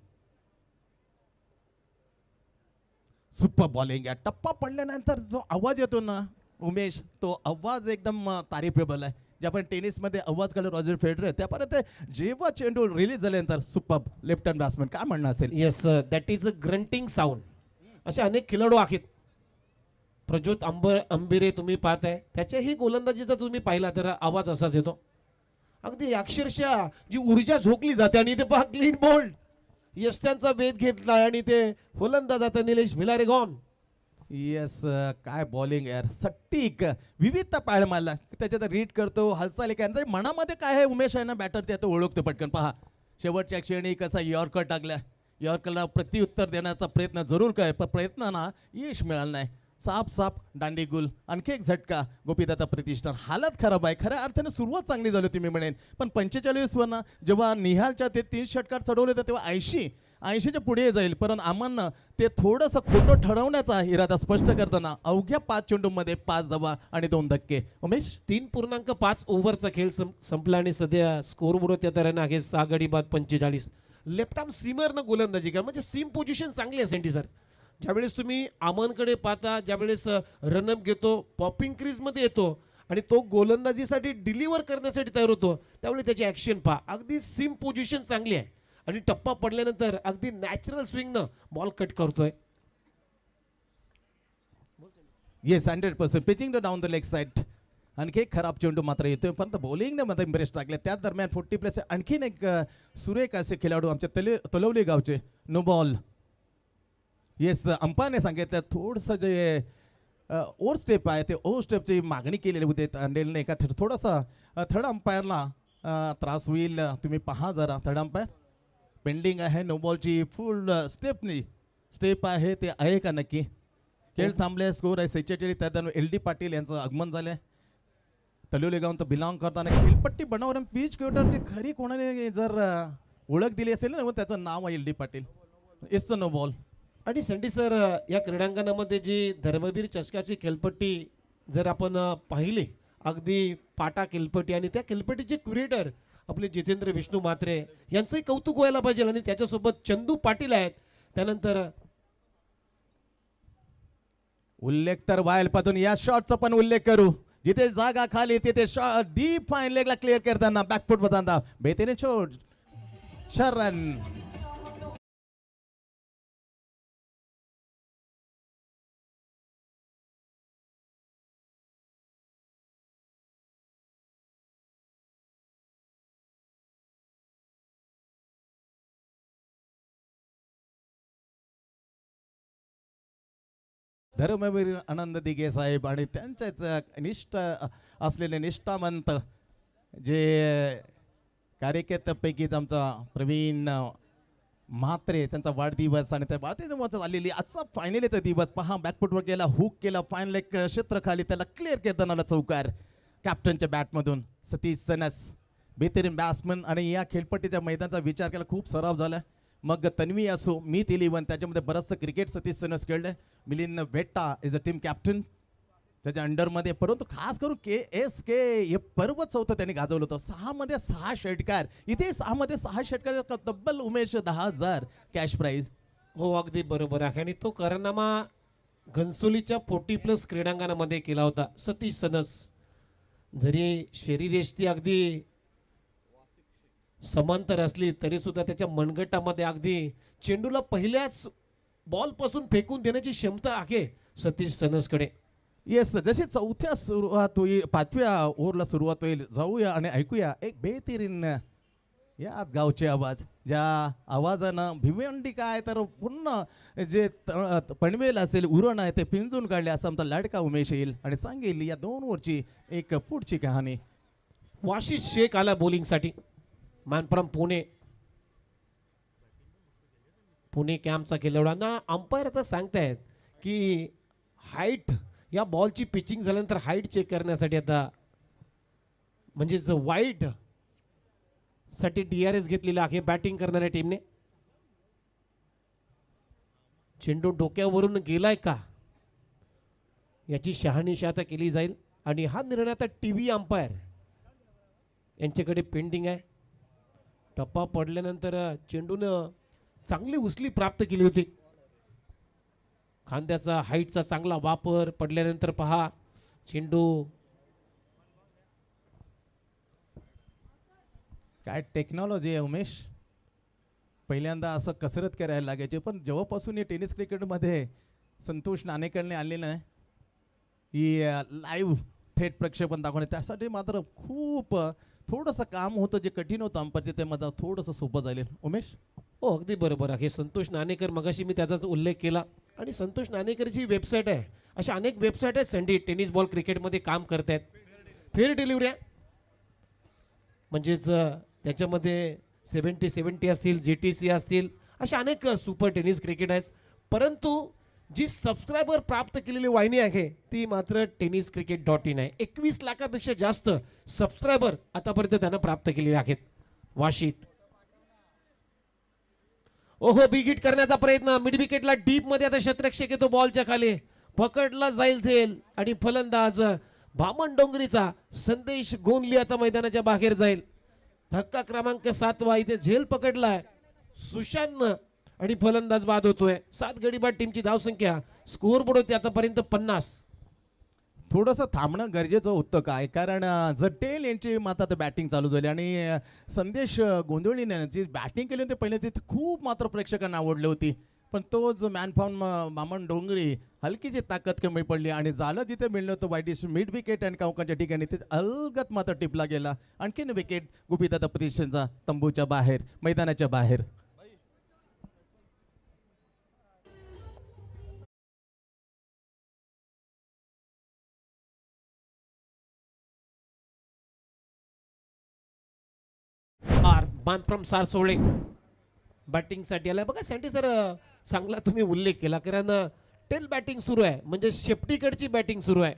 Super bowling आहे. टप्पा पडल्यानंतर जो आवाज येतो ना उमेश, तो आवाज एकदम तारीफेबल आहे. जे आपण टेनिसमध्ये आवाज काढलो रॉजर फेडरर, त्यापर्यंत जेव्हा चेंडू रिलीज झाल्यानंतर सुपर लेफ्ट हँड बॅट्समन काय म्हणणं असेल. Yes that is a grunting sound. असे अनेक खेळाडू आहेत. प्रज्योत अंबिरे तुम्ही पाहताय, त्याच्याही गोलंदाजीचा तुम्ही पाहिला तर आवाज असाच येतो. अगदी अक्षरशः जी ऊर्जा झोकली जाते. आणि ते पहा क्लीन बोल्ड यष्ट्यांचा वेध घेतला आणि ते फलंदाज आता निलेश भिलारेगॉन. येस काय बॉलिंग यार. सट्टीक विविधता पाहायला मला. त्याच्यात रीड करतो, हालचाली काय मनामध्ये काय आहे उमेश आहे ना बॅटर ते आता ओळखतो पटकन. पहा शेवटच्या क्षणी कसा यॉर्कर टाकला. यॉर्करला प्रत्युत्तर देण्याचा प्रयत्न जरूर काय, पण प्रयत्नांना यश मिळालं नाही. साप साप दांडी गुल आणखी एक झटका गोपीदादा प्रतिष्ठान. हालत खराब आहे, खऱ्या अर्थाने सुरुवात चांगली झाली होती मी म्हणेन, पण 45 वरनं जेव्हा निहालच्या ते 3 षटकार चढवले होते तेव्हा 80च्या पुढे जाईल, परंतु आम्हाला ते थोडंसं खोटं ठरवण्याचा इरादा स्पष्ट करताना अवघ्या 5 चेंडूमध्ये 5 धावा आणि 2 धक्के. उमेश, 3.5 ओव्हरचा खेळ संपला आणि सध्या स्कोरबोर्ड त्या तऱ्हेनं आहे 6 गडी बाद 45. लेफ्ट आर्म सीमरनं गोलंदाजी करा, म्हणजे सीम पोझिशन चांगली आहे सेंटी सर. ज्यावेळेस तुम्ही आमनकडे पाहता, ज्यावेळेस रनअप घेतो, पॉपिंग क्रीजमध्ये येतो आणि तो गोलंदाजीसाठी डिलिव्हर करण्यासाठी तयार होतो, त्यावेळी त्याची ॲक्शन पहा. अगदी सीम पोझिशन चांगली आहे आणि टप्पा पडल्यानंतर अगदी नॅचरल स्विंगनं बॉल कट करतोय. Yes 100% pitching down the leg side. आणखी एक खराब चेंडू मात्र येतोय, पण बॉलिंगने मध्ये इम्प्रेस टाकले. त्याच दरम्यान 40+ आणखीन एक सुरेख असे खेळाडू आमच्या तलवली गावचे नो बॉल. येस, अंपायरने सांगितलं थोडंसं जे ओव्हर स्टेप आहे ते ओव्हर स्टेपची मागणी केलेली होती अंडेलने. एका थोडासा थर्ड अंपायरला त्रास होईल, तुम्ही पहा जरा. थर्ड अंपायर पेंडिंग आहे, नो बॉलची फुल स्टेप आहे ते आहे का नक्की. खेळ थांबले, स्कोर आहे 46. त्यात LD पाटील यांचं आगमन झालंय. तलोली गावून तर बिलॉंग करताना खेळपट्टी बनवून पीच क्युटरची खरी कोणाने जर ओळख दिली असेल ना, त्याचं नाव आहे LD Patil. It's no ball. आणि संडी सर, या क्रीडांगणामध्ये जी धर्मवीर चषकाची खेळपट्टी जर आपण पाहिली, अगदी पाटा खेळपट्टी आणि त्या खेळपट्टीचे क्युरेटर आपले जितेंद्र विष्णू म्हात्रे यांचंही कौतुक व्हायला पाहिजे. आणि त्याच्यासोबत चंदू पाटील आहेत. त्यानंतर उल्लेख तर व्हायला पाहून या शॉटचा पण उल्लेख करू. जिथे जागा खाली तिथे शॉट डीप फाईन लेगला क्लिअर करताना बॅकफुट बदलता बेतेने छोट 4 रन. धर्मवीर आनंद दिघे साहेब आणि त्यांचेच निष्ठ असलेले निष्ठावंत जे कार्यकर्त्यापैकीच आमचा प्रवीण म्हात्रे, त्यांचा वाढदिवस आणि त्या वाढदिवसाचा आलेली आजचा फायनलीचा दिवस पहा. बॅकफुटवर गेला, हुक केला, फायनल एक क्षेत्र खाली त्याला क्लिअर करताना चौकार कॅप्टनच्या बॅटमधून सतीश सनस, बेहतरीन बॅट्समन. आणि या खेळपट्टीच्या मैदानाचा विचार केला खूप सराव झाला. मग तन्वी असो, मीत 11, त्याच्यामध्ये बरंचसं क्रिकेट सतीश सनस खेळलं. Milind Vetta is a team captain त्याच्या अंडरमध्ये, परंतु खास करून KSK हे पर्वच होतं त्यांनी गाजवलं होतं. 6 मध्ये 6 षटकार, इथे 6 मध्ये 6 षटकार, तब्बल उमेश 10,000 कॅश प्राईज. हो, अगदी बरोबर आहे. आणि तो कारनामा घनसोलीच्या 40+ क्रीडांगणामध्ये केला होता सतीश सनस. जरी शरीरयष्टी अगदी समांतर असली तरी सुद्धा त्याच्या मनगटामध्ये अगदी चेंडूला पहिल्याच बॉलपासून फेकून देण्याची क्षमता आहे सतीश सनसकडे. येस, जशी चौथ्या सुरुवात होईल, 5व्या ओव्हरला सुरुवात होईल, जाऊया आणि ऐकूया एक बेहतरीन याच गावचे आवाज, ज्या आवाजानं भिवंडी काय तर पूर्ण जे पनवेल असेल, उरण आहे ते पिंजून काढले असं आमचा लाडका उमेश येईल आणि सांगेल या 2 ओव्हरची एक पुढची कहाणी. वाशिष शेख आला बॉलिंगसाठी, मॅन फ्रॉम पुणे कॅम्पचा खेळाडूंना अंपायर आता सांगतायत की हाईट, या बॉलची पिचिंग झाल्यानंतर हाईट चेक करण्यासाठी आता म्हणजेच वाईड साठी DRS घेतलेला आहे बॅटिंग करणाऱ्या टीमने. चेंडू डोक्यावरून गेलाय का याची शहानिशा आता केली जाईल आणि हा निर्णय आता TV अंपायर यांच्याकडे पेंडिंग आहे. टप्पा पडल्यानंतर चेंडूनं चांगली उचली प्राप्त केली होती. खांद्याचा हाईटचा चांगला वापर पडल्यानंतर पहा चेंडू. काय टेक्नॉलॉजी आहे उमेश. पहिल्यांदा असं कसरत करायला लागायची, पण जेव्हापासून हे टेनिस क्रिकेटमध्ये संतोष नाणेकरने आणलेलं आहे ही लाईव्ह थेट प्रक्षेपण दाखवणे, त्यासाठी मात्र खूप थोडंसं काम होतं जे कठीण होतं अंपायरचे, ते मला थोडंसं सोपं झालं उमेश. हो, अगदी बरोबर आहे. संतोष नाणेकर, मगाशी मी त्याचाच उल्लेख केला आणि संतोष नाणेकरची वेबसाईट आहे. अशा अनेक वेबसाईट आहेत संडी टेनिस बॉल क्रिकेटमध्ये काम करत आहेत. फेअर डिलिव्हरी आहे, म्हणजेच त्याच्यामध्ये 70 असतील, GTC असतील, अशा अनेक सुपर टेनिस क्रिकेट आहेत. परंतु जी सबस्क्रायबर प्राप्त केलेली वाहिनी आहे ती मात्र tenniscricket.in आहे. 21 लाखापेक्षा जास्त सबस्क्रायबर आतापर्यंत त्यानं प्राप्त केलेले आहेत. वाशीत ओहो बिग हिट करण्याचा प्रयत्न, मिड विकेटला डीप मध्ये आता शतरक्षक येतो बॉलच्या खाली, पकडला जाईल झेल आणि फलंदाज भामन डोंगरीचा संदेश गोंधली आता मैदानाच्या बाहेर जाईल. धक्का क्रमांक 7 इथे झेल पकडलाय सुशांत आणि फलंदाज बाद होतोय. 7 गडी बाद टीमची धावसंख्या, स्कोअर बोर्ड होते आतापर्यंत 50. थोडंसं थांबणं गरजेचं होतं काय, कारण जर टेल यांची मात्र बॅटिंग चालू झाली आणि संदेश गोंधळीने जी बॅटिंग केली होती पहिले ती खूप मात्र प्रेक्षकांना आवडली होती, पण तो जो मॅन फॉर्म मामन डोंगरी हलकीची ताकद कमी पडली आणि झालं जिथे मिळलं होतं वाईट मिड विकेट आणि कावकांच्या ठिकाणी ते अलगत मात्र टिपला गेला. आणखीन विकेट गुपिदाता प्रतिष्ठानचा तंबूच्या बाहेर, मैदानाच्या बाहेर. फ्रॉम सारसोळे बॅटिंग साठी आलाय. बघा सँडी सर, चांगला तुम्ही उल्लेख केला, कारण टेल बॅटिंग सुरू आहे म्हणजे शेपटीकडची बॅटिंग सुरू आहे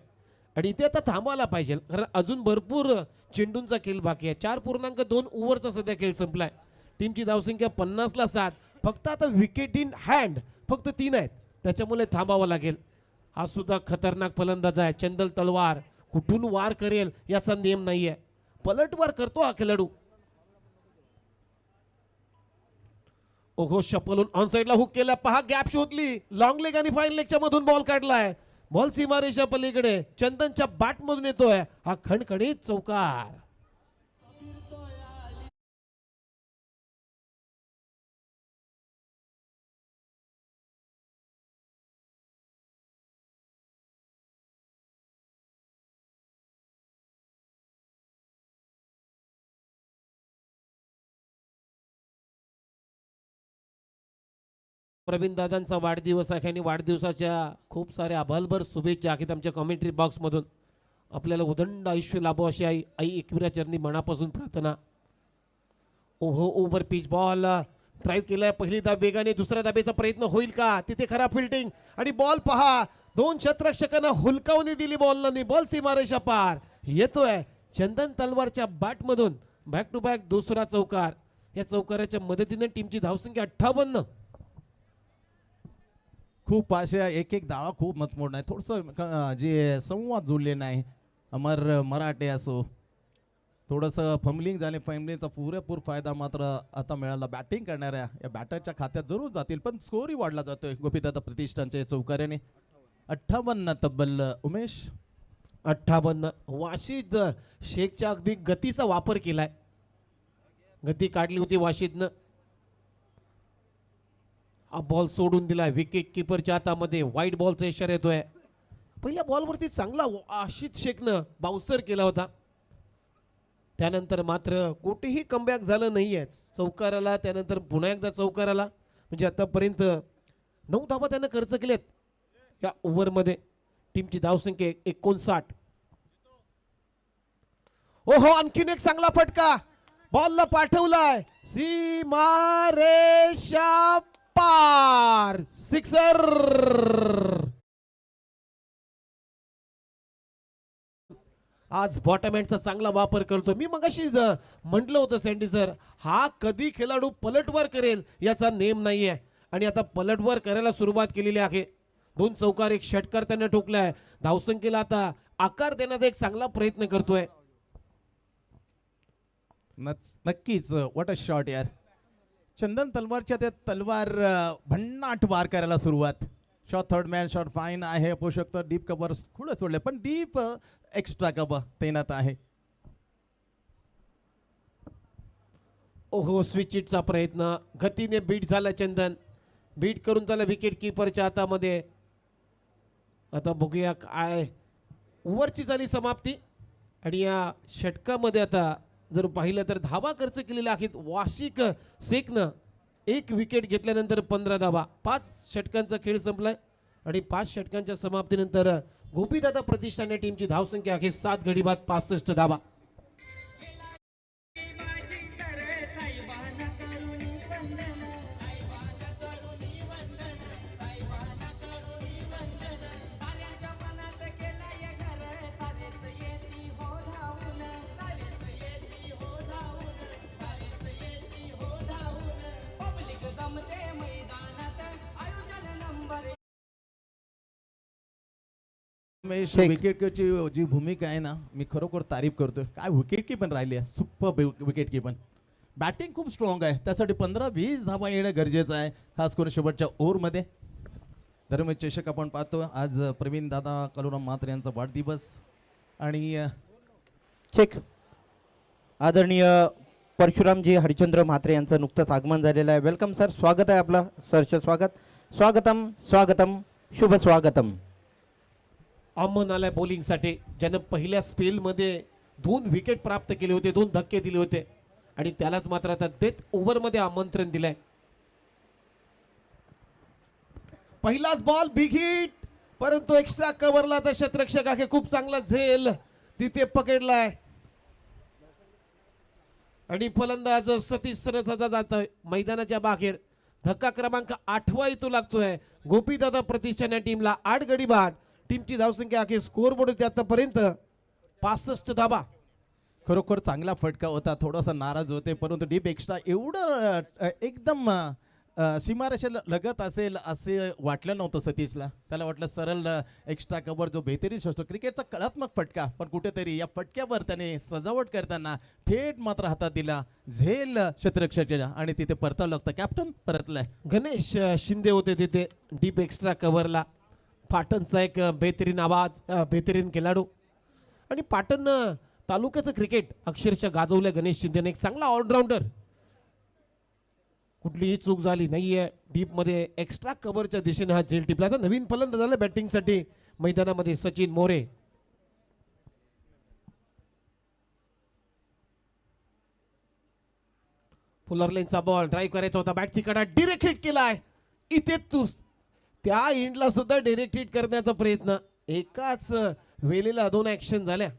आणि इथे आता थांबवायला पाहिजे, कारण अजून भरपूर चेंडूंचा खेळ बाकी आहे. 4.2 ओव्हरचा सध्या खेळ संपलाय. टीमची धावसंख्या 50ला 7. फक्त आता विकेट इन हँड फक्त 3 आहेत, त्याच्यामुळे थांबावं लागेल. हा सुद्धा खतरनाक फलंदाज आहे चंदल तलवार, कुठून वार करेल याचा नियम नाहीये, पलटवार करतो हा खेळाडू. ओहो शपलून ऑन साइडला हुक केला, पहा गॅप शोधली, लॉंग लेग आणि फाईन लेगच्या मधून बॉल काढलाय. बॉल सीमारेषा पलीकडे चंदनच्या बॅट मधून येतोय, हा खणखणीत चौकार. प्रवीण दादांचा वाढदिवस आहे आणि वाढदिवसाच्या खूप साऱ्या अभालभर शुभेच्छा आहेत आमच्या कमेंट्री बॉक्स मधून. आपल्याला उदंड आयुष्य लाभो अशी आई एकविरा चरणी मनापासून प्रार्थना. ओहो ओव्हर पिच बॉल ड्राईव्ह केलाय, पहिली धाव वेगाने, दुसऱ्या धाबेचा प्रयत्न होईल का, तिथे खराब फिल्डिंग आणि बॉल पहा, 2 शतरक्षकांना हुलकावणी दिली बॉलने, बॉल सीमारेषा पार येतोय चंदन तलवारच्या बॅट मधून. बॅक टू बॅक दुसरा चौकार. या चौकाराच्या मदतीने टीमची धावसंख्या 58. खूप अशा एक धावा खूप मतमोड नाही, थोडंसं जे संवाद जुळले नाही. अमर मराठे असो, थोडंसं फंबलिंग झाले, फंबलिंगचा पुरेपूर फायदा मात्र आता मिळाला. बॅटिंग करणाऱ्या या बॅटरच्या खात्यात जरूर जातील, पण स्कोरही वाढला जातोय गोपीदादा प्रतिष्ठानच्या चौकार्याने. 58 तब्बल. उमेश 58. वाशीद शेखच्या अगदी गतीचा वापर केलाय, गती काढली होती वाशीदनं. हा बॉल सोडून दिलाय विकेट किपरच्या हातामध्ये, वाईट बॉलचा इशारा येतोय. पहिल्या बॉलवरती चांगला वाशीद शेखनं बाउन्सर केला होता, त्यानंतर मात्र कुठेही कमबॅक झालं नाहीये चौकाराला. त्यानंतर पुन्हा एकदा चौकाराला, म्हणजे आतापर्यंत 9 धावा त्यानं खर्च केलेत या ओव्हरमध्ये. टीमची धावसंख्या 59. ओहो आणखीन एक चांगला फटका, बॉलला पाठवलाय सीमारेषा पार, सिक्सर. आज बॉटम हँडचा चांगला वापर करतो. मी मगाशी म्हटलं होतं सँडी सर, हा कधी खेळाडू पलटवार करेल याचा नेम नाहीये आणि आता पलटवार करायला सुरुवात केलेली आहे. 2 चौकार, 1 षटकार त्याने ठोकलाय. धावसंख्येला आता आकार देण्याचा एक चांगला प्रयत्न करतोय. नक्कीच व्हॉट अ शॉट यार. चंदन तलवारच्या त्या तलवार भन्नाट वार करायला सुरुवात. Shot third man, shot fine आहे, अपू शकतो. डीप कव्हर थोडं सोडले, पण डीप एक्स्ट्रा कव्हर तैनात आहे. ओहो स्विचिटचा प्रयत्न, गतीने बीट झाला चंदन, बीट करून झाला विकेट किपरच्या हातामध्ये. आता बघूया काय ओव्हरची झाली समाप्ती आणि या षटकामध्ये आता जर पाहिलं तर धावा खर्च केलेल्या आहेत वाशिक शेखनं. 1 विकेट घेतल्यानंतर 15 धावा. 5 षटकांचा खेळ संपलाय आणि 5 षटकांच्या समाप्तीनंतर गोपीदादा प्रतिष्ठान टीमची धावसंख्या आहे 7 गडी बाद 65 धावा. उमेश शेख. विकेट जी भूमिका आहे ना, मी खरोखर तारीफ करतोय. काय विकेट कीपर राहिली आहे, सुपर विकेट कीपर. बॅटिंग खूप स्ट्रॉंग आहे, त्यासाठी 15-20 धावा येणं गरजेचं आहे, खास करून शेवटच्या ओव्हरमध्ये. धर्म चषक आपण पाहतो आज प्रवीण दादा कलुराम म्हात्रे यांचा वाढदिवस आणि चेक. आदरणीय परशुरामजी हरिचंद्र म्हात्रे यांचं नुकतंच आगमन झालेलं आहे. वेलकम सर, स्वागत आहे आपलं, सरचं स्वागत. स्वागतम स्वागतम शुभ स्वागतम. अमन आलाय बॉलिंगसाठी, ज्यानं पहिल्या स्पेलमध्ये 2 विकेट प्राप्त केले होते, 2 धक्के दिले होते आणि त्यालाच मात्र आता डेथ ओव्हरमध्ये आमंत्रण दिलंय. पहिलाच बॉल बिग हिट, परंतु एक्स्ट्रा कव्हरला आता क्षेत्ररक्षक आहे, खूप चांगला झेल तिथे पकडलाय आणि फलंदाज सतीश सरसाचा जातोय मैदानाच्या बाहेर. धक्का क्रमांक 8वा इथू लागतोय. गोपीदादा प्रतिष्ठान या टीमला 8 गडी बाद. टीमची धावसंख्या अखेर स्कोर बोर्ड होती आतापर्यंत 65 धाबा. खरोखर चांगला फटका होता, थोडासा नाराज होते, परंतु डीप एक्स्ट्रा एवढं एकदम सीमारेषे लगत असेल असे वाटलं नव्हतं सतीशला. त्याला वाटलं सरळ एक्स्ट्रा कव्हर जो बेहतरीन असतो, क्रिकेटचा कलात्मक फटका, पण कुठेतरी या फटक्यावर त्याने सजावट करताना थेट मात्र हातात दिला झेल क्षेत्ररक्षकाच्या आणि तिथे परतावं लागतं. कॅप्टन परतलाय. गणेश शिंदे होते तिथे डीप एक्स्ट्रा कव्हरला. पाटणचा एक बेहतरीन आवाज, बेहतरीन खेळाडू आणि पाटण तालुक्याचं क्रिकेट अक्षरशः गाजवलं गणेश शिंदेने. एक चांगला ऑलराऊंडर, कुठलीही चूक झाली नाहीये. डीप मध्ये एक्स्ट्रा कव्हरच्या दिशेने हा झेल टिपला. आता नवीन फलंदाज झाला बॅटिंगसाठी मैदानामध्ये सचिन मोरे. फुलर लाईनचा बॉल ड्राईव्ह करायचा होता, बॅटची कडा डिरेक्ट हिट केलाय. इथे तू त्या इंडला सुद्धा डायरेक्ट हिट करण्याचा प्रयत्न. एकाच वेळेला 2 ऍक्शन झाल्या,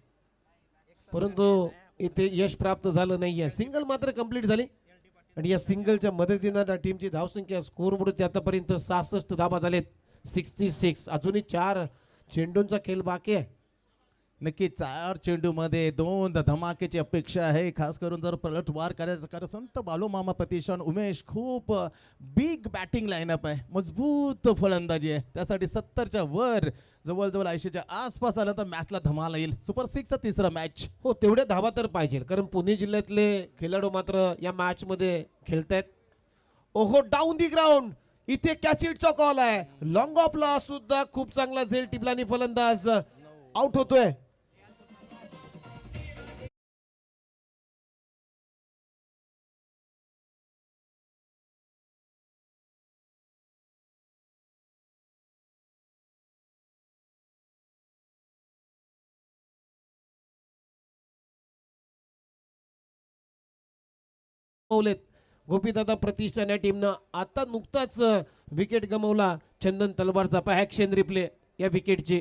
परंतु इथे यश प्राप्त झालं नाहीये. सिंगल मात्र कंप्लीट झाली आणि या सिंगलच्या मदतीनं टीमची धावसंख्या स्कोर बोर्ड आतापर्यंत 66 धावा झालेत. 66. अजूनही 4 चेंडूंचा खेळ बाकी आहे. नक्की 4 चेंडूमध्ये 2 धमाकेची अपेक्षा आहे, खास करून जर पलटवार करायचं. कारण संत बालूमामा प्रतिष्ठान उमेश खूप बिग बॅटिंग लाईनअप आहे, मजबूत फलंदाजी आहे, त्यासाठी 70च्या वर जवळजवळ 80च्या आसपास आलं तर मॅचला धमाल येईल. सुपर 6चा तिसरा मॅच. हो, तेवढे धावा तर पाहिजे, कारण पुणे जिल्ह्यातले खेळाडू मात्र या मॅच मध्ये खेळतायत. ओहो, डाऊन दी ग्राउंड, इथे कॅच इटचा कॉल आहे. लॉंग ऑफला सुद्धा खूप चांगला झेल टिपला आणि फलंदाज आउट होतोय. गोपीदादा प्रतिष्ठान या टीमनं आता नुकताच विकेट गमावला. चंदन तलवारचा ॲक्शन रिप्ले या विकेटची.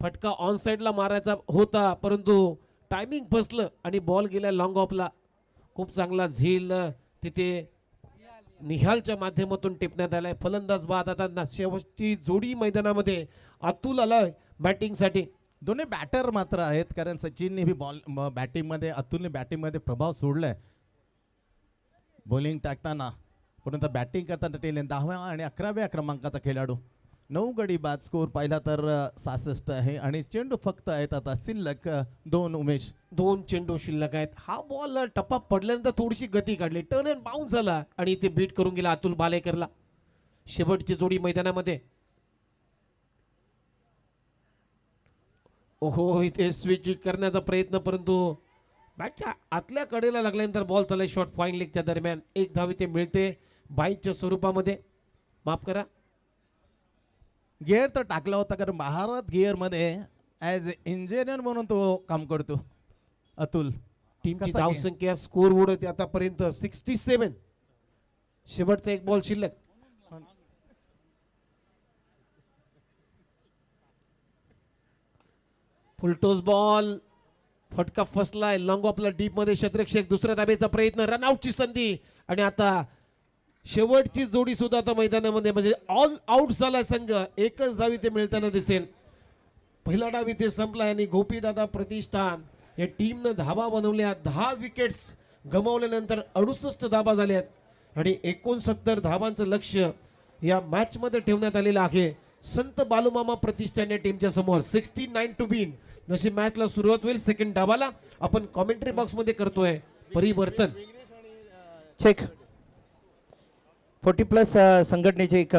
फटका ऑन साइडला मारायचा होता, परंतु टायमिंग फसलं आणि बॉल गेला लॉंग ऑफला. खूप चांगला झेल तिथे निहालच्या माध्यमातून टिपण्यात आलाय. फलंदाज बाद. आता शेवटची जोडी मैदानामध्ये अतुल आलाय बॅटिंगसाठी. दोन्ही बॅटर मात्र आहेत, कारण सचिनने बी बॅटिंगमध्ये, अतुलने बॅटिंगमध्ये प्रभाव सोडलाय बॉलिंग टाकताना, परंतु बॅटिंग करताना टेल 10व्या आणि 11व्या क्रमांकाचा खेळाडू. 9 गडी बाद. स्कोर पाहिला तर 66 आहे आणि चेंडू फक्त आहेत आता शिल्लक 2. उमेश 2 चेंडू शिल्लक आहेत. हा बॉल टप्पा पडल्यानंतर थोडीशी गती काढली, टर्न अँड बाउन्स झाला आणि ते बीट करून गेला अतुल बालेकरला. शेवटची जोडी मैदानामध्ये. ओहो, इथे स्विच करण्याचा प्रयत्न, परंतु बॅटच्या आतल्या कडेला लागल्यानंतर बॉल चालला शॉर्ट फाईन लेगच्या दरम्यान. 1 धाव इथे मिळते बाईकच्या स्वरूपामध्ये. माफ करा, गिअर तर टाकला होता, कारण भारत गिअरमध्ये ॲज इंजिनियर म्हणून तो काम करतो अतुल. टीमची कसा धावसंख्या स्कोर बोर्ड होती आतापर्यंत 67. शेवटचा 1 बॉल शिल्लक. फुलटोस बॉल, फटका फसलाय लॉंग ऑफला. डीप मध्ये क्षेत्ररक्षक, दुसऱ्या धाब्याचा प्रयत्न, रनआउटची संधी आणि आता शेवटची जोडी सुद्धा आता मैदानामध्ये, म्हणजे ऑल आउट झाला संघ. 1च धाव इथे मिळताना दिसेल. पहिला डाव इथे संपला आणि गोपीदादा प्रतिष्ठान या टीमनं धावा बनवल्या. 10 विकेट्स गमावल्यानंतर 68 धावा झाल्यात आणि 69 धावांचं लक्ष या मॅच मध्ये ठेवण्यात आलेलं आहे. संत बालूमामा प्रतिष्ठान या टीमच्या समोर 69 टू बिन. जशी मॅचला सुरुवात होईल सेकंड डावाला आपण कॉमेंट्री बॉक्स मध्ये करतोय परिवर्तन. चेक 40+ संघटनेचे एक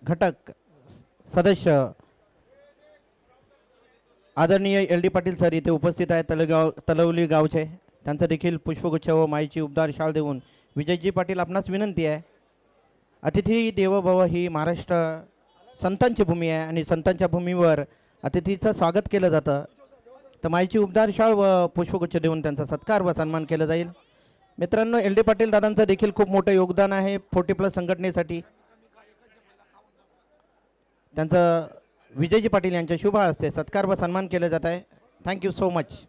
घटक सदस्य आदरणीय LD पाटील सर इथे उपस्थित आहेत. तलवली गावचे. त्यांचा देखील पुष्पगुच्छ व माईची उबदार शाल देऊन विजयजी पाटील आपणास विनंती आहे. अतिथी देवो भव ही महाराष्ट्र संतांची भूमी आहे आणि संतांच्या भूमीवर अतिथीचं स्वागत केलं जातं. तर माईची उबदार शाल व पुष्पगुच्छ देऊन त्यांचा सत्कार व सन्मान केला जाईल. मित्रांनो LD पाटील दादांचं देखील खूप मोठं योगदान आहे 40+ संघटनेसाठी. त्यांचं विजयजी पाटील यांच्या शुभ हस्ते सत्कार व सन्मान केले जात आहे. Thank you so much.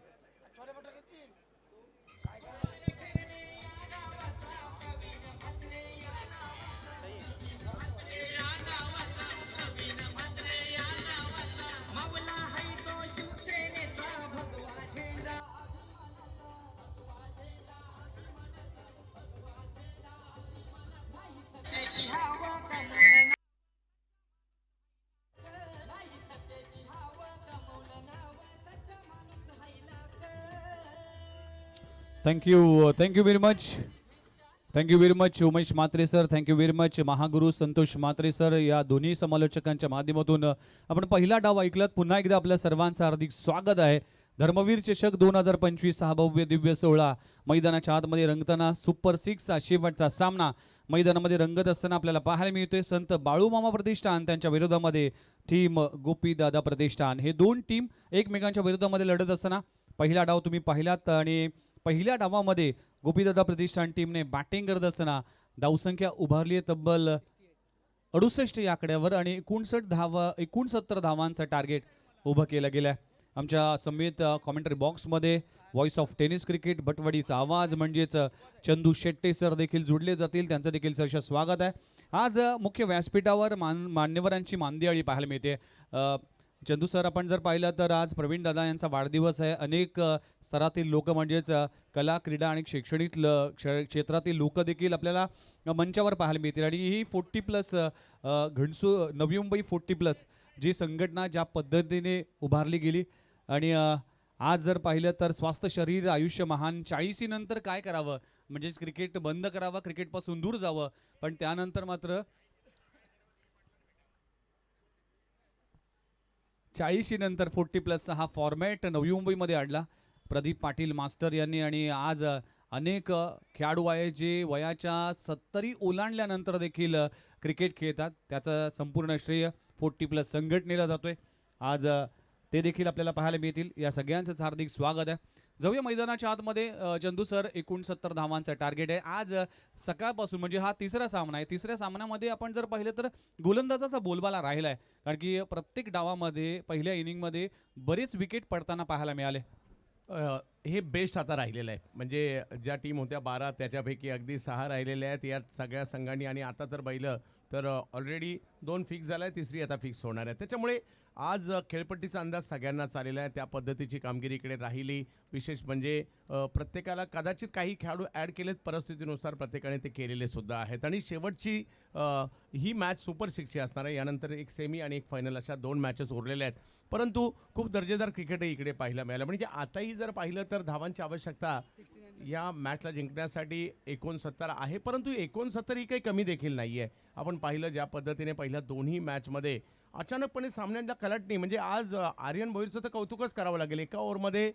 Thank you very much. Thank you very much Umesh Mhatre sir. Thank you very much Mahaguru Santosh Mhatre sir. या दोन्ही समालोचकांच्या माध्यमातून आपण पहिला डाव ऐकलात. पुन्हा एकदा आपल्या सर्वांचं हार्दिक स्वागत आहे. धर्मवीर चषक 2025 हा भव्य दिव्य सोहळा मैदानाच्या आतमध्ये रंगताना सुपर 6 हा शेवटचा सामना मैदानामध्ये रंगत असताना आपल्याला पाहायला मिळतोय. संत बाळूमामा प्रतिष्ठान त्यांच्या विरोधामध्ये टीम गोपीदादा प्रतिष्ठान. हे दोन टीम एकमेकांच्या विरोधामध्ये लढत असताना पहिला डाव तुम्ही पाहिलात आणि पहिल्या डावामध्ये गोपीदादा प्रतिष्ठान टीमने बॅटिंग करत असताना धावसंख्या उभारली आहे तब्बल 68 या आकड्यावर आणि 69 धावांचं टार्गेट उभं केलं गेलं आहे. आमच्या समेत कॉमेंटरी बॉक्समध्ये व्हॉइस ऑफ टेनिस क्रिकेट भटवडीचा आवाज म्हणजेच चंदू शेट्टे सर देखील जुडले जातील. त्यांचं देखील सहर्ष स्वागत आहे. आज मुख्य व्यासपीठावर मान्यवरांची मांदियाळी पाहायला मिळते. चंदू सर आपण जर पाहिलं तर आज प्रवीण दादा यांचा वाढदिवस आहे. अनेक स्तरातील लोक म्हणजेच कला क्रीडा आणि शैक्षणिक क्षेत्रातील लोक देखील आपल्याला मंचावर पाहायला मिळतील आणि ही 40+ नवी मुंबई 40+ जी संघटना ज्या पद्धतीने उभारली गेली आणि आज जर पाहिलं तर स्वास्थ्य शरीर आयुष्य महान 40 नंतर काय करावं म्हणजेच क्रिकेट बंद करावं क्रिकेटपासून दूर जावं पण त्यानंतर मात्र 40 नंतर 40+ हा फॉर्मॅट नवी मुंबईमध्ये आणला प्रदीप पाटील मास्टर यांनी आणि आज अनेक खेळाडू आहे जे वयाच्या 70 ओलांडल्यानंतर देखील क्रिकेट खेळतात. त्याचं संपूर्ण श्रेय 40+ संघटनेला जातोय. आज ते देखील आपल्याला पाहायला मिळतील. या सगळ्यांचं हार्दिक स्वागत आहे. जाऊया मैदानाच्या आतमध्ये. चंदू सर 69 धावांचं टार्गेट आहे. आज सकाळपासून म्हणजे हा तिसरा सामना आहे. तिसऱ्या सामन्यामध्ये आपण जर पाहिलं तर गोलंदाजाचा बोलबाला राहिला आहे कारण की प्रत्येक डावामध्ये पहिल्या इनिंगमध्ये बरेच विकेट पडताना पाहायला मिळाले. हे बेस्ट आता राहिलेलं आहे. म्हणजे ज्या टीम होत्या 12 त्याच्यापैकी अगदी 6 राहिलेल्या आहेत या सगळ्या संघांनी आणि आता तर पाहिलं तर ऑलरेडी 2 फिक्स झाला आहे. तिसरी आता फिक्स होणार आहे. त्याच्यामुळे आज खेळपट्टीचा अंदाज सगळ्यांनाच आलेला आहे. त्या पद्धतीची कामगिरी इकडे राहिली. विशेष म्हणजे प्रत्येकाला कदाचित काही खेळाडू ॲड केलेत परिस्थितीनुसार प्रत्येकाने ते केलेले सुद्धा आहेत आणि शेवटची ही मॅच सुपर 6ची असणार आहे. यानंतर एक सेमी आणि एक फायनल अशा 2 मॅचेस उरलेल्या आहेत. परंतु खूप दर्जेदार क्रिकेटही इकडे पाहायला मिळालं. म्हणजे आताही जर पाहिलं तर धावांची आवश्यकता या मॅचला जिंकण्यासाठी 69 आहे. परंतु 69 ही काही कमी देखील नाही आहे. आपण पाहिलं ज्या पद्धतीने पहिल्या दोन्ही मॅचमध्ये अचानकपणे सामन्यांना कलाटणी म्हणजे आज आर्यन भोईरचं तर कौतुकच करावं लागेल. एका ओव्हरमध्ये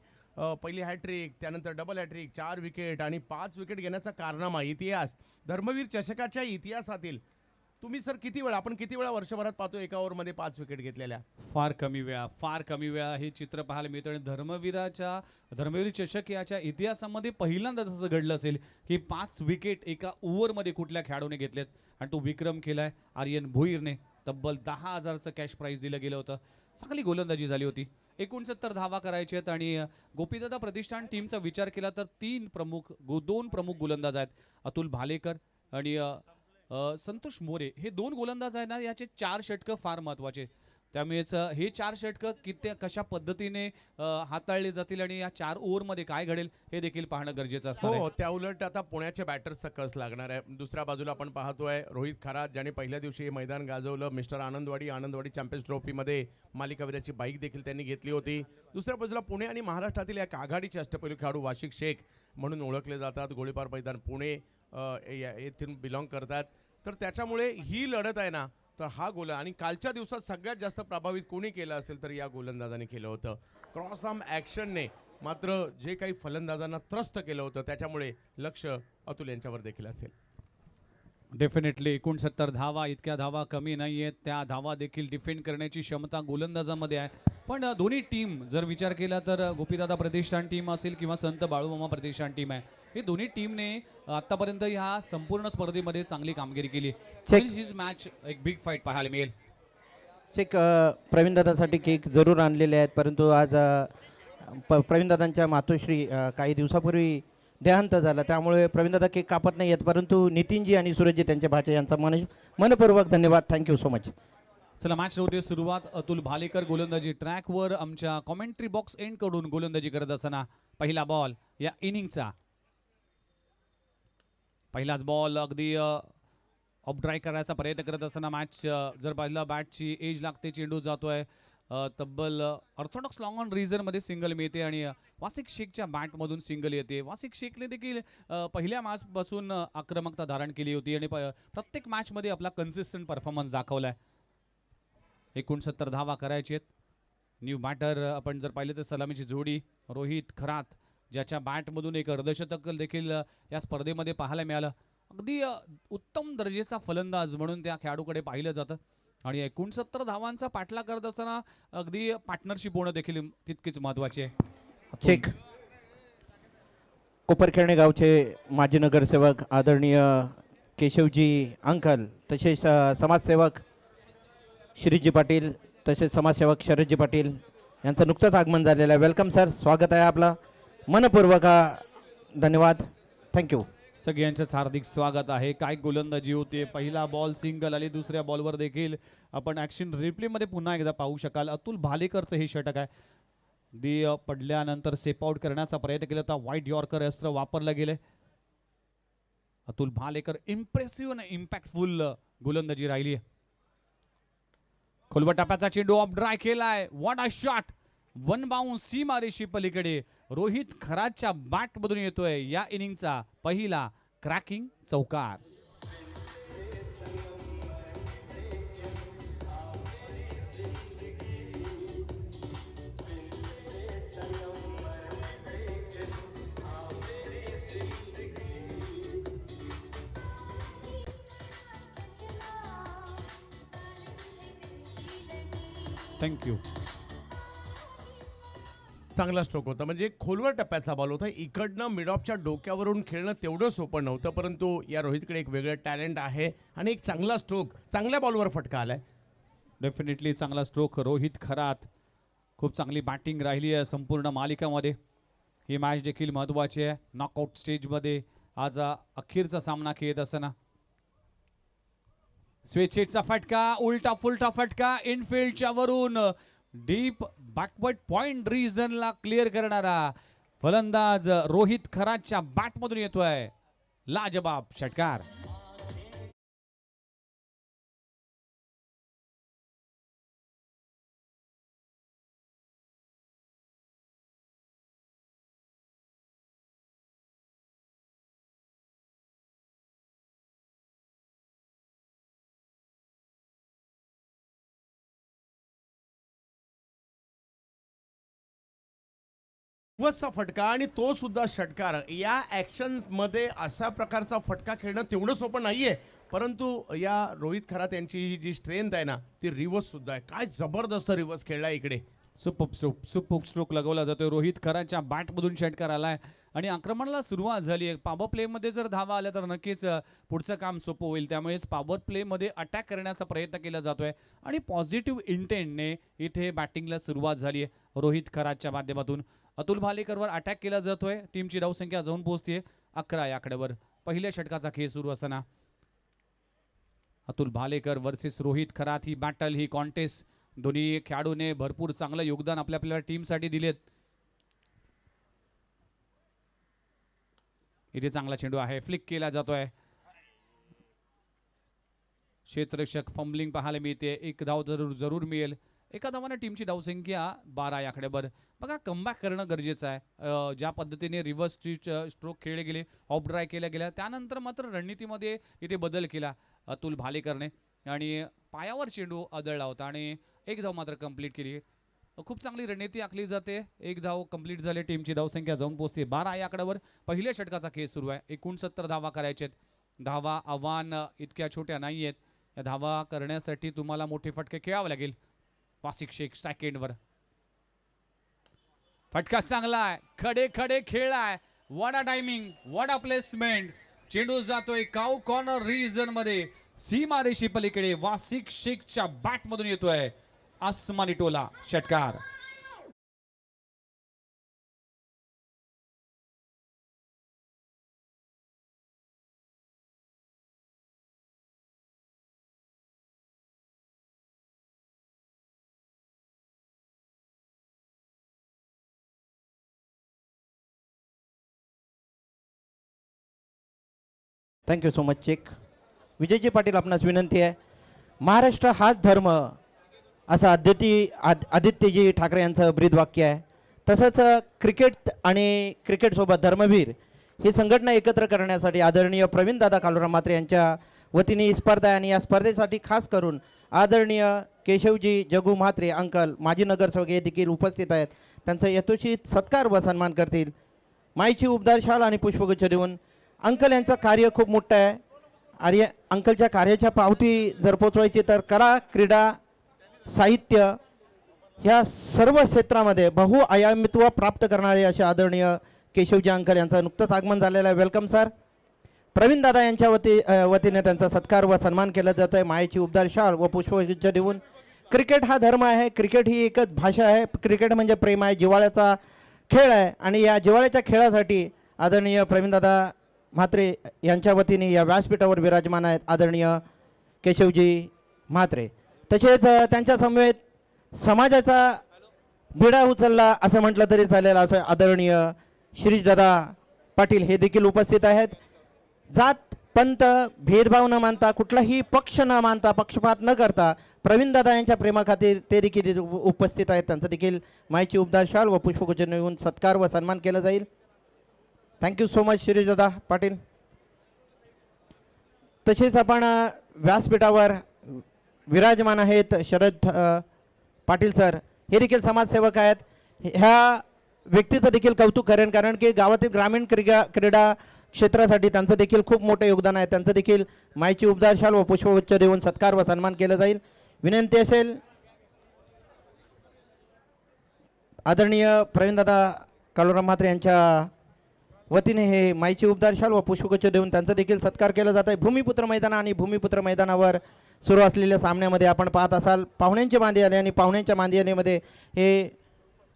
पहिली हॅट्रिक त्यानंतर डबल हॅट्रिक 4 विकेट आणि 5 विकेट घेण्याचा कारनामा इतिहास धर्मवीर चषकाच्या इतिहासातील तुम्ही सर आपण किती वेळा वर्षभरात पाहतो एका ओव्हरमध्ये 5 विकेट घेतलेल्या? फार कमी वेळा हे चित्र पाहायला मिळतं आणि धर्मवीर चषक याच्या इतिहासामध्ये पहिल्यांदाच असं घडलं असेल की 5 विकेट एका ओव्हरमध्ये कुठल्या खेळाडूने घेतलेत आणि तो विक्रम केलाय आर्यन भोईरने. तब्बल 10,000चं कॅश प्राईज दिलं गेलं होतं. चांगली गोलंदाजी झाली होती. 69 धावा करायच्या आहेत आणि गोपीदादा प्रतिष्ठान टीमचा विचार केला तर 2 प्रमुख गोलंदाज आहेत. अतुल भालेकर आणि संतोष मोरे हे 2 गोलंदाज आहेत ना याचे 4 षटकं फार महत्त्वाचे. त्यामुळेच हे 4 षटकं किती कशा पद्धतीने हाताळले जातील आणि या 4 ओव्हरमध्ये काय घडेल हे देखील पाहणं गरजेचं असणार आहे. हो, त्या उलट आता पुण्याच्या बॅटर्सचा कस लागणार आहे. दुसऱ्या बाजूला आपण पाहतोय रोहित खरात, ज्याने पहिल्या दिवशी हे मैदान गाजवलं. मिस्टर आनंदवाडी चॅम्पियन्स ट्रॉफीमध्ये मालिकावीराची बाईक देखील त्यांनी घेतली होती. दुसऱ्या बाजूला पुणे आणि महाराष्ट्रातील एक आघाडीचे अष्टपैलू खेळाडू वाशिक शेख म्हणून ओळखले जातात. गोळीबार मैदान पुणे येथून बिलॉंग करतात. तर त्याच्यामुळे ही लढत आहे ना, तर हा गोल आणि कालच्या दिवसात सगळ्यात जास्त प्रभावित कोणी केलं असेल तर या गोलंदाजाने केलं होतं. क्रॉस आर्म ॲक्शनने मात्र जे काही फलंदाजांना त्रस्त केलं होतं त्याच्यामुळे लक्ष अतुल यांच्यावर देखील असेल. डेफिनेटली 69 धावा, इतक्या धावा कमी नाही आहेत. त्या धावा देखील डिफेंड करण्याची क्षमता गोलंदाजामध्ये आहे. पण दोन्ही टीम जर विचार केला तर गोपीदादा प्रतिष्ठान टीम असेल किंवा संत बाळूमामा प्रतिष्ठान टीम आहे, हे दोन्ही टीमने आतापर्यंत ह्या संपूर्ण स्पर्धेमध्ये चांगली कामगिरी केली. हिज मॅच एक बिग फाईट पाहायला मिळेल. चेक प्रवीणदादासाठी केक जरूर आणलेले आहेत, परंतु आज प्रवीणदादांच्या मातोश्री काही दिवसापूर्वी देहांत झाला, त्यामुळे प्रवीणदादा केक कापत नाही आहेत. परंतु नितीनजी आणि सूरजजी त्यांच्या भाचे यांचा मनपूर्वक धन्यवाद. Thank you so much. चला, मॅच होते सुरुवात. अतुल भालेकर गोलंदाजी ट्रॅकवर आमच्या कॉमेंट्री बॉक्स एंड कडून गोलंदाजी करत असताना पहिला बॉल या इनिंगचा. पहिलाच बॉल अगदी ऑफ ड्राय करायचा प्रयत्न करत असताना मॅच जर पाहिलं बॅटची एज लागते, चेंडू जातोय तब्बल ऑर्थोडॉक्स लॉंग ऑन मध्ये सिंगल मिळते आणि वासिक शेखच्या बॅटमधून सिंगल येते. वासिक शेखने देखील पहिल्या मॅचपासून आक्रमकता धारण केली होती आणि प्रत्येक मॅचमध्ये आपला कन्सिस्टंट परफॉर्मन्स दाखवलाय. 69 धावा करायचे आहेत. न्यू बॅटर आपण जर पाहिलं तर सलामीची जोडी रोहित खरात, ज्याच्या बॅटमधून एक अर्धशतक देखील या स्पर्धेमध्ये पाहायला मिळालं. अगदी उत्तम दर्जाचा फलंदाज म्हणून त्या खेळाडूकडे पाहिलं जातं आणि 69 धावांचा पाठलाग करत असताना अगदी पार्टनरशिप होणं देखील तितकीच महत्वाची आहे. चेक कोपरखेळणे गावचे माजी नगरसेवक आदरणीय केशवजी अंकल, तसेच समाजसेवक श्रीजी पाटील, तसेच समाजसेवक शरदजी पाटील यांचं नुकतंच आगमन झालेलं आहे. वेलकम सर, स्वागत आहे आपलं. मनपूर्वक धन्यवाद. थँक्यू. सगळ्यांचंच हार्दिक स्वागत आहे. काय गोलंदाजी होते. पहिला बॉल सिंगल आली, दुसऱ्या बॉलवर देखील आपण ॲक्शन रिप्लेमध्ये पुन्हा एकदा पाहू शकाल. अतुल भालेकरचं हे षटक आहे. दी पडल्यानंतर सेप आउट करण्याचा प्रयत्न केला होता. व्हाईट यॉर्कर अस्त्र वापरलं गेले. अतुल भालेकर इम्प्रेसिव्ह आणि इम्पॅक्टफुल गोलंदाजी राहिली आहे. खोलवर टप्प्याचा चेंडू ऑफ ड्राय केलाय. What a shot. One bounce सीमारेषी पलीकडे रोहित खरातच्या बॅटमधून येतोय या इनिंगचा पहिला क्रॅकिंग चौकार. थँक्यू. चांगला स्ट्रोक होता, म्हणजे खोलवर टप्प्याचा बॉल होता. इकडनं मिड ऑफच्या डोक्यावरून खेळणं तेवढं सोपं नव्हतं, परंतु या रोहितकडे एक वेगळं टॅलेंट आहे आणि एक चांगला स्ट्रोक, चांगल्या बॉलवर फटका आलाय. डेफिनेटली चांगला स्ट्रोक. रोहित खरात खूप चांगली बॅटिंग राहिली आहे संपूर्ण मालिकामध्ये. ही मॅच देखील महत्त्वाची आहे. नॉकआउट स्टेजमध्ये आज अखेरचा सामना खेळत असताना स्वेच्छेचा फटका, उलटा फुलटा फटका इनफिल्डच्या वरून डीप बॅकवर्ड पॉइंट रिजनला क्लिअर करणारा फलंदाज रोहित खरातच्या बॅटमधून येतोय. लाजबाब षटकार. रिव्हर्सचा फटका आणि तो सुद्धा षटकार. या ॲक्शन मध्ये अशा प्रकारचा फटका खेळणं तेवढं सोपं नाहीये, परंतु या रोहित खरात यांची ही जी स्ट्रेंथ आहे ना, ती रिव्हर्स सुद्धा आहे. काय जबरदस्त रिव्हर्स खेळला इकडे. सुपर स्ट्रोक लगवला जातोय. रोहित खरातच्या बॅटमधून षटकार आलाय आणि आक्रमणाला सुरुवात झाली आहे. पॉवर प्लेमध्ये जर धावा आल्या तर नक्कीच पुढचं काम सोपं होईल. त्यामुळेच पॉवर प्लेमध्ये अटॅक करण्याचा प्रयत्न केला जातोय आणि पॉझिटिव्ह इंटेंटने इथे बॅटिंगला सुरुवात झाली आहे रोहित खरातच्या माध्यमातून. अतुल भालेकरवर अटॅक केला जातोय. टीमची धावसंख्या जाऊन पोहोचते 11 या आकड्यावर. पहिल्या षटकाचा खेळ सुरू असताना अतुल भालेकर वर्सेस रोहित खरात ही बॅटल, ही कॉन्टेस्ट दोन्ही खेळाडूने भरपूर चांगलं योगदान आपल्या आपल्या टीमसाठी दिलेत. इथे चांगला चेंडू आहे, फ्लिक केला जातोय. क्षेत्ररक्षक फंबलिंग पाहायला मिळते. एक धाव जरूर मिळेल. एका धावाने टीमची धावसंख्या 12 या आकड्यावर. बघा कमबॅक करणं गरजेचं आहे. ज्या पद्धतीने रिव्हर्स स्ट्रोक खेळले गेले, ऑफ ड्राय केल्या गेल्या, त्यानंतर मात्र रणनीतीमध्ये इथे बदल केला अतुल भालेकरने आणि पायावर चेंडू आदळला होता आणि एक धाव मात्र कंप्लीट केली. खूप चांगली रणनीती आखली जाते. एक धाव कंप्लीट झाले, टीमची धावसंख्या जाऊन पोहोचते 12 या आकड्यावर. पहिल्या षटकाचा खेळ सुरू आहे. 69 धावा करायचे. धावा आव्हान इतक्या छोट्या नाही आहेत. या धावा करण्यासाठी तुम्हाला मोठे फटके खेळावे लागेल. वासिक शेख स्ट्राइक एंडवर. फटका चांगला आहे, खडे खडे खेळलाय. What a timing, what a placement. चेंडू जातोय काऊ कॉर्नर रिजन मध्ये, सीमारेषी पलीकडे. वासिक शेखच्या बॅट मधून येतोय आसमानी टोला. षटकार. Thank you so much check. विजयजी पाटील आपणास विनंती आहे. महाराष्ट्र हाच धर्म असं आदित्यजी ठाकरे यांचं ब्रीदवाक्य आहे. तसंच क्रिकेट आणि क्रिकेटसोबत धर्मवीर ही संघटना एकत्र करण्यासाठी आदरणीय प्रवीणदादा कालुराम म्हात्रे यांच्या वतीने ही स्पर्धा आहे आणि या स्पर्धेसाठी खास करून आदरणीय केशवजी जगू म्हात्रे अंकल माजी नगरसेवक हे देखील उपस्थित आहेत. त्यांचा यथोचित सत्कार व सन्मान करतील. माईची उबदार शाल आणि पुष्पगुच्छ देऊन. अंकल यांचं कार्य खूप मोठं आहे. आणि अंकलच्या कार्याच्या पावती जर पोचवायची तर कला, क्रीडा, साहित्य ह्या सर्व क्षेत्रामध्ये बहुआयामित्व प्राप्त करणारे असे आदरणीय केशवजी अंकल यांचं नुकतंच आगमन झालेलं आहे. Welcome sir. प्रवीणदादा यांच्या वतीने त्यांचा सत्कार व सन्मान केला जातो आहे. मायेची उबदार शाल व पुष्पगुच्छ देऊन. क्रिकेट हा धर्म आहे. क्रिकेट ही एकच भाषा आहे. क्रिकेट म्हणजे प्रेम आहे, जिव्हाळ्याचा खेळ आहे आणि या जिव्हाळ्याच्या खेळासाठी आदरणीय प्रवीणदादा म्हात्रे यांच्या वतीने या व्यासपीठावर विराजमान आहेत आदरणीय केशवजी म्हात्रे. तसेच त्यांच्या समवेत समाजाचा भिडा उचलला असं म्हटलं तरी चालेल असं आदरणीय शिरीषदादा पाटील हे देखील उपस्थित आहेत. जात पंथ भेदभाव न मानता, कुठलाही पक्ष न मानता, पक्षपात न करता प्रवीणदादा यांच्या प्रेमाखातीर ते देखील उपस्थित आहेत. त्यांचं देखील मायेची उबदार शाल व पुष्पगुच्छ देऊन सत्कार व सन्मान केला जाईल. थँक्यू सो मच शिरीषदादा पाटील. तसेच आपण व्यासपीठावर विराजमान आहेत शरद पाटील सर. हे देखील समाजसेवक आहेत. ह्या व्यक्तीचं देखील कौतुक करेन कारण की गावातील ग्रामीण क्रीडा क्षेत्रासाठी त्यांचं देखील खूप मोठं योगदान आहे. त्यांचं देखील मायेची उबदार शाल व पुष्पगुच्छ देऊन सत्कार व सन्मान केला जाईल. विनंती असेल आदरणीय प्रवीणदादा कालुराम म्हात्रे यांच्या वतीने हे मायेची उबदार शाल व पुष्पगुच्छ देऊन त्यांचा देखील सत्कार केला जात आहे. भूमिपुत्र मैदान आणि भूमिपुत्र मैदानावर सुरू असलेल्या सामन्यामध्ये आपण पाहत असाल पाहुण्यांचे मांदी आले आणि पाहुण्यांच्या मांदी आलेमध्ये हे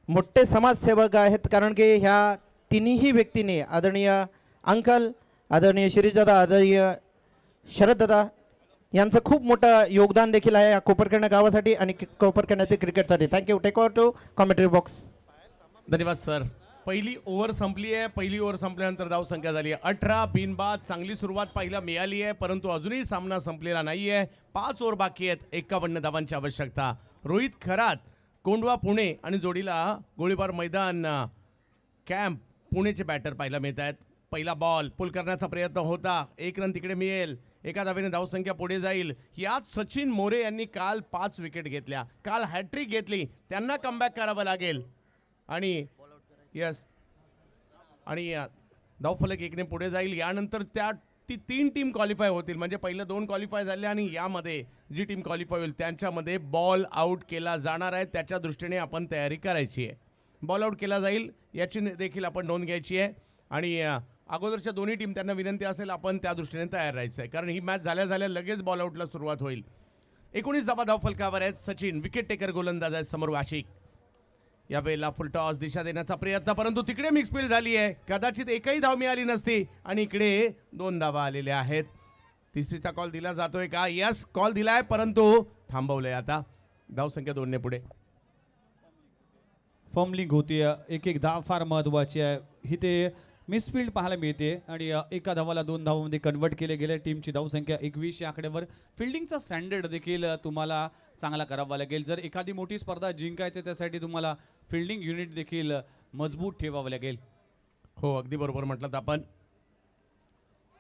मोठे समाजसेवक आहेत कारण की ह्या तिन्ही व्यक्तींनी आदरणीय अंकल, आदरणीय शिरीषदादा, आदरणीय शरददादा यांचं खूप मोठं योगदान देखील आहे या कोपरखेडा गावासाठी आणि कोपरखेड्यातील क्रिकेटसाठी. Thank you. Take over to commentary box. धन्यवाद सर. पहिली ओव्हर संपली आहे. पहिली ओव्हर संपल्यानंतर धावसंख्या झाली आहे 18 बिनबाद. चांगली सुरुवात पहिला मिळाली आहे परंतु अजूनही सामना संपलेला नाही आहे. 5 ओव्हर बाकी आहेत. 51 धावांची आवश्यकता. रोहित खरात कोंडवा पुणे आणि जोडीला गोळीबार मैदान कॅम्प पुणेचे बॅटर पाहायला मिळत आहेत. पहिला बॉल पुल करण्याचा प्रयत्न होता. 1 रन तिकडे मिळेल. एका धावेने धावसंख्या पुढे जाईल. यात सचिन मोरे यांनी काल 5 विकेट घेतल्या. काल हॅट्रिक घेतली. त्यांना कमबॅक करावं लागेल आणि यस आणि धावफलक 1ने पुढे जाईल. यानंतर त्या 3 टीम क्वालिफाय होतील म्हणजे पहिलं 2 क्वालिफाय झाले आणि यामध्ये जी टीम क्वालिफाय होईल त्यांच्यामध्ये बॉल आउट केला जाणार आहे. त्याच्या दृष्टीने आपण तयारी करायची आहे. बॉल आउट केला जाईल याची देखील आपण नोंद घ्यायची आहे आणि अगोदरच्या दोन्ही टीम त्यांना विनंती असेल आपण त्या दृष्टीने तयार राहायचं आहे कारण ही मॅच झाल्या लगेच बॉल आउटला सुरुवात होईल. 19 धावा धावफलकावर आहेत. सचिन विकेट टेकर गोलंदाज आहेत. समोर वाशिक. यावेळेला फुल टॉस दिशा देण्याचा प्रयत्न परंतु तिकडे मिक्सफील्ड झाली आहे. कदाचित एकही धाव मिळाली नसती आणि इकडे 2 धावा आलेल्या आहेत. तिसरीचा कॉल दिला जातोय का? यस कॉल दिलाय परंतु थांबवलंय आता. धावसंख्या 2 ने पुढे. फॉर्मलिंग होतीये. एक एक धाव फार महत्वाची आहे. इथे मिसफिल्ड पाहायला मिळते आणि एका धावाला 2 धावांमध्ये कन्वर्ट केले गेले. टीमची धावसंख्या 21 या आकड्यावर. फिल्डिंगचा स्टँडर्ड देखील तुम्हाला चांगला करावा लागेल. जर एखादी मोठी स्पर्धा जिंकायची त्यासाठी तुम्हाला फिल्डिंग युनिट देखील मजबूत ठेवावं लागेल. हो, अगदी बरोबर म्हटलं आपण.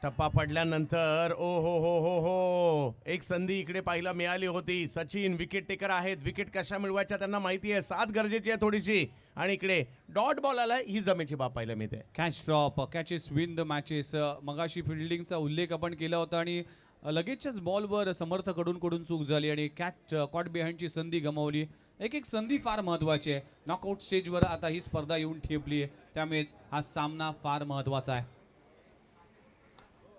टप्पा पडल्यानंतर ओ हो हो हो हो एक संधी इकडे पाहायला मिळाली होती. सचिन विकेट टेकर आहेत. विकेट कशा मिळवायच्या त्यांना माहिती आहे. साथ गरजेची आहे थोडीशी. आणि इकडे डॉट बॉल आलाय, ही जमेची बाब पाहायला मिळते. Catch drop, catches win the matches. मगाशी फिल्डिंगचा उल्लेख आपण केला होता आणि लगेचच बॉलवर समर्थकडून चूक झाली आणि कॅच कॉट बिहाइंडची संधी गमावली. एक एक संधी फार महत्वाची आहे. नॉकआउट स्टेजवर आता ही स्पर्धा येऊन ठेपली आहे, त्यामुळेच हा सामना फार महत्वाचा आहे.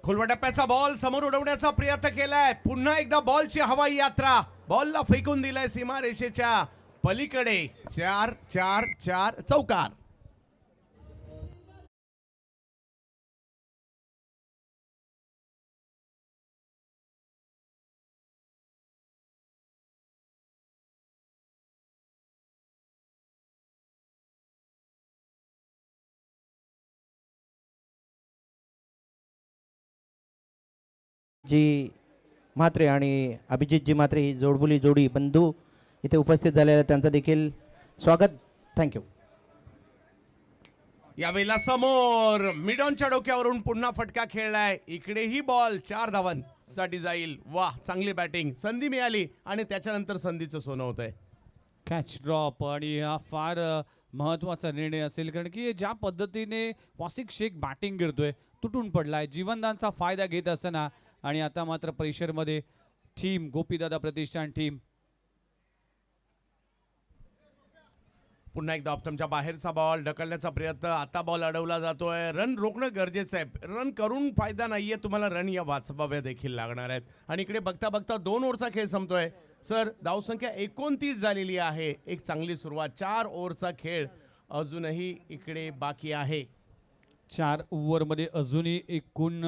खोलवा टप्प्याचा बॉल समोर उडवण्याचा प्रयत्न केलाय. पुन्हा एकदा बॉलची हवाई यात्रा. बॉलला फेकून दिलाय सीमारेषेच्या पलीकडे. 4-4-4 चौकार. जी म्हात्रे आणि अभिजितजी म्हात्रे ही जोडबुली जोडी बंधू इथे उपस्थित झालेले आहेत. त्यांचं देखील स्वागत. थँक्यू. यावेळेला समोर मिडॉनच्या डोक्यावरून पुन्हा फटका खेळलाय. इकडेही बॉल 4 धावांसाठी जाईल. वाह, चांगली बॅटिंग. संधी मिळाली आणि त्याच्यानंतर संधीचं सोनं होतंय. कॅच ड्रॉप आणि हा फार महत्त्वाचा निर्णय असेल, कारण की ज्या पद्धतीने वासिक शेख बॅटिंग करतोय, तुटून पडलाय. जीवनदानचा फायदा घेत असताना आणि आता मात्र प्रेशरमध्ये टीम गोपीदादा प्रतिष्ठान टीम. पुन्हा एकदा ऑप्टमच्या बाहेरचा बॉल ढकलण्याचा प्रयत्न. आता बॉल अडवला जातोय. रन रोखणं गरजेचं आहे. रन करून फायदा नाहीये, तुम्हाला रन या वाचवाव्या देखील लागणार आहेत. आणि इकडे बघता बघता 2 ओव्हरचा खेळ संपतोय. सर, धावसंख्या 29 झालेली आहे. एक चांगली सुरुवात. 4 ओव्हरचा खेळ अजूनही इकडे बाकी आहे. 4 ओव्हरमध्ये अजूनही एकूण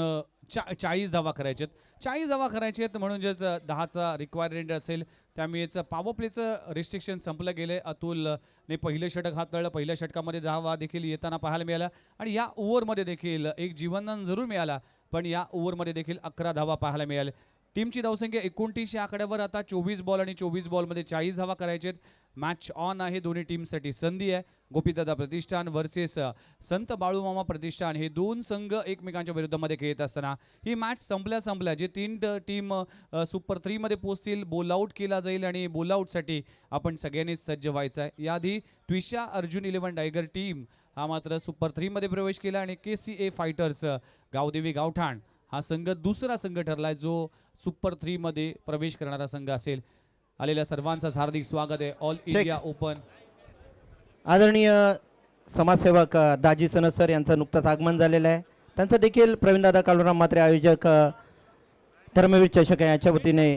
40 धावा करायचे आहेत. 40 धावा करायचे आहेत म्हणून जे 10चा रिक्वायरमेंट असेल, त्यामुळेच पॉवर प्लेचं रिस्ट्रिक्शन संपलं गेलं. अतुलने पहिलं षटक हाताळलं. पहिल्या षटकामध्ये धावा देखील येताना पाहायला मिळाला आणि या ओव्हरमध्ये देखील एक जीवनदान जरूर मिळाला, पण या ओव्हरमध्ये देखील 11 धावा पाहायला मिळाल्या. टीमची धावसंख्या 29 या आकड्यावर. आता 24 बॉल आणि 24 बॉलमध्ये 40 धावा करायचे आहेत. मॅच ऑन आहे. दोन्ही टीमसाठी संधी आहे. गोपीदादा प्रतिष्ठान वर्सेस संत बाळूमामा प्रतिष्ठान, हे 2 संघ एकमेकांच्या विरुद्धमध्ये खेळत असताना ही मॅच संपल्या जे 3 टीम सुपर 3 मध्ये पोहोचतील, बोल आउट केला जाईल आणि बोल आउटसाठी आपण सगळ्यांनीच सज्ज व्हायचं आहे. याआधी ट्विशा अर्जुन 11 टायगर टीम हा मात्र सुपर 3 मध्ये प्रवेश केला आणि KCA फायटर्स गावदेवी गावठाण हा संघ दुसरा संघ ठरलाय जो सुपर 3 मध्ये प्रवेश करणारा संघ असेल. आलेल्या सर्वांचं हार्दिक स्वागत आहे ऑल इंडिया ओपन. आदरणीय समाजसेवक दाजी सनद सर यांचं नुकतंच आगमन झालेलं आहे. त्यांचं देखील प्रवीणदादा कालुराम म्हात्रे आयोजक धर्मवीर चषक यांच्या वतीने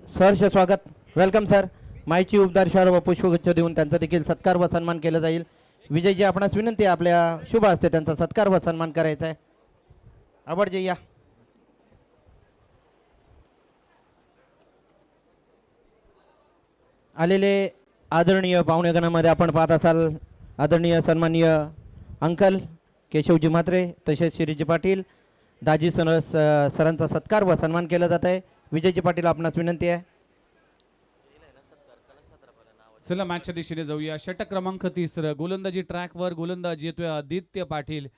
सहर्ष स्वागत. Welcome sir. माईची उबदार शाल व पुष्पगुच्छ देऊन त्यांचा देखील सत्कार व सन्मान केला जाईल. विजयजी, आपणास विनंती आहे आपल्या शुभ हस्ते त्यांचा सत्कार व सन्मान करायचा आहे. आवडजे या. आलेले आदरणीय पाहुणेगणामध्ये आपण पाहत असाल आदरणीय सन्माननीय अंकल केशवजी म्हात्रे, तसेच शिरीजी पाटील, दाजी सरांचा सत्कार व सन्मान केला जात आहे. विजयजी पाटील, आपणास विनंती आहे. चला मॅचच्या दिशेने जाऊया. षटक क्रमांक 30 गोलंदाजी ट्रॅकवर गोलंदाजी येतोय आदित्य पाटील.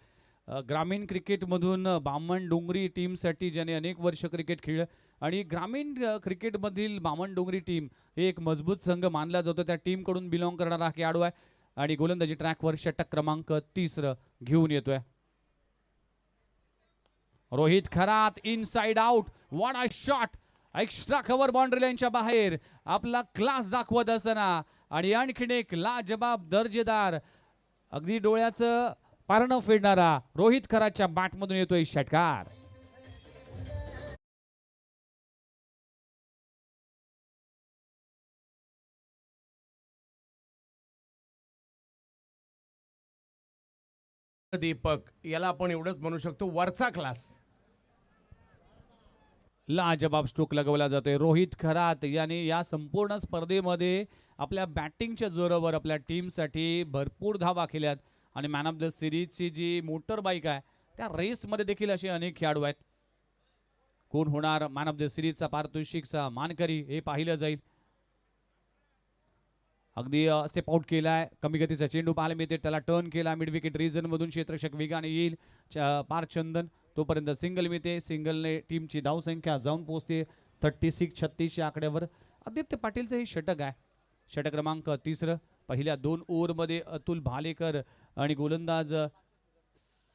ग्रामीण क्रिकेटमधून बामण डोंगरी टीमसाठी ज्याने अनेक वर्ष क्रिकेट खेळलं आणि ग्रामीण क्रिकेटमधील बामण डोंगरी टीम हे एक मजबूत संघ मानला जातो, त्या टीमकडून बिलॉंग करणारा खेळाडू आहे आणि गोलंदाजी ट्रॅकवर षटक क्रमांक 30 घेऊन येतोय. Rohit Kharat inside out. What a shot. Extra cover boundary लाईनच्या बाहेर आपला क्लास दाखवत असताना आणि आणखीन एक लाजबाब दर्जेदार अगदी डोळ्याचं पारणं फेडणारा रोहित खरातच्या बॅटमधून येतोय षटकार. दीपक, याला आपण एवढंच म्हणू शकतो, वरचा क्लास. लाजबाब स्ट्रोक लगवला जातोय. रोहित खरात याने या संपूर्ण स्पर्धेमध्ये आपल्या बॅटिंगच्या जोरावर आपल्या टीमसाठी भरपूर धावा केल्यात आणि मॅन ऑफ द सिरीजची जी मोटर बाईक आहे त्या रेसमध्ये देखील असे अनेक खेळाडू आहेत. कोण होणार मॅन ऑफ द सिरीजचा पारितोषिकचा मानकरी हे पाहिलं जाईल. अगदी स्टेप आउट केलाय. कमी गतीचा चेंडू पाहायला मिळते. त्याला टर्न केला मिड विकेट रिजन मधून. क्षेत्ररक्षक वेगाने येईल. पार चंदन तोपर्यंत सिंगल मिळते. सिंगलने टीमची धावसंख्या जाऊन पोहोचते 36-36 या आकड्यावर. आदित्य पाटीलचं हे षटक आहे. षटक क्रमांक 3. पहिल्या 2 ओव्हरमध्ये अतुल भालेकर आणि गोलंदाज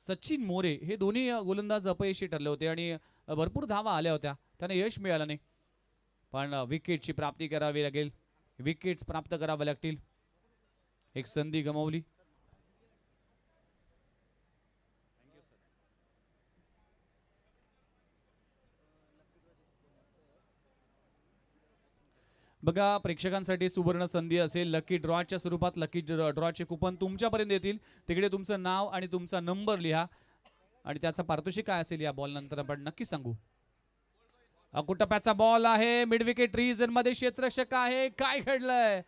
सचिन मोरे हे दोन्ही गोलंदाज अपयशी ठरले होते आणि भरपूर धावा आल्या होत्या. त्यांना यश मिळालं नाही. पण विकेटची प्राप्ती करावी लागेल. विकेट्स प्राप्त कराव्या लागतील. एक संधी गमावली. बघा प्रेक्षकांसाठी सुवर्ण संधी असेल. लकी ड्रॉच्या स्वरूपात लकी ड्रॉचे कुपन तुमच्यापर्यंत येतील. तिकडे तुमचं नाव आणि तुमचा नंबर लिहा आणि त्याचा पारितोषिक काय असेल या बॉल नंतर आपण नक्की सांगू. अकुटप्याचा बॉल आहे. मिड विकेट रिजन मध्ये क्षेत्ररक्षक आहे. काय घडलंय.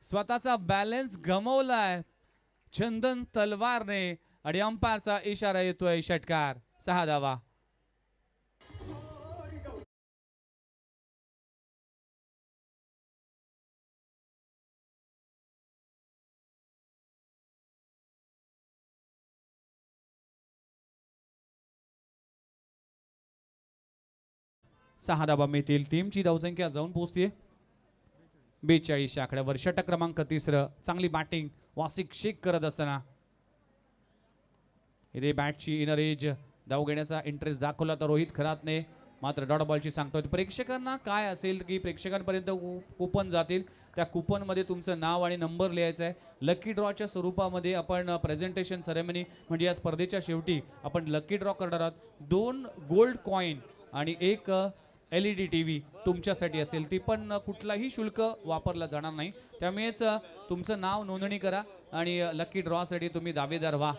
स्वतःचा बॅलन्स गमावलाय चंदन तलवारने आणि अंपायरचा इशारा येतोय षटकार. 6 धावा. सहा धावा मिळतील. टीमची धावसंख्या जाऊन पोहोचते 42 आकड्यावर. षटक क्रमांक 3. चांगली बॅटिंग वासिक शेख करत असताना इथे बॅटची इनर एज धाव घेण्याचा इंटरेस्ट दाखवला तर रोहित खरातने मात्र डॉट बॉलची सांगतोय. प्रेक्षकांना काय असेल की प्रेक्षकांपर्यंत कुपन जातील. त्या कुपनमध्ये तुमचं नाव आणि नंबर लिहायचं आहे. लकी ड्रॉच्या स्वरूपामध्ये आपण प्रेझेंटेशन सेरेमनी म्हणजे या स्पर्धेच्या शेवटी आपण लकी ड्रॉ करणार आहोत. 2 गोल्ड कॉईन आणि 1 LED TV तुमच्यासाठी असेल. ती पण कुठलाही शुल्क वापरला जाणार नाही. त्यामुळेच तुमचं नाव नोंदणी करा आणि लकी ड्रॉसाठी तुम्ही दावेदार व्हा.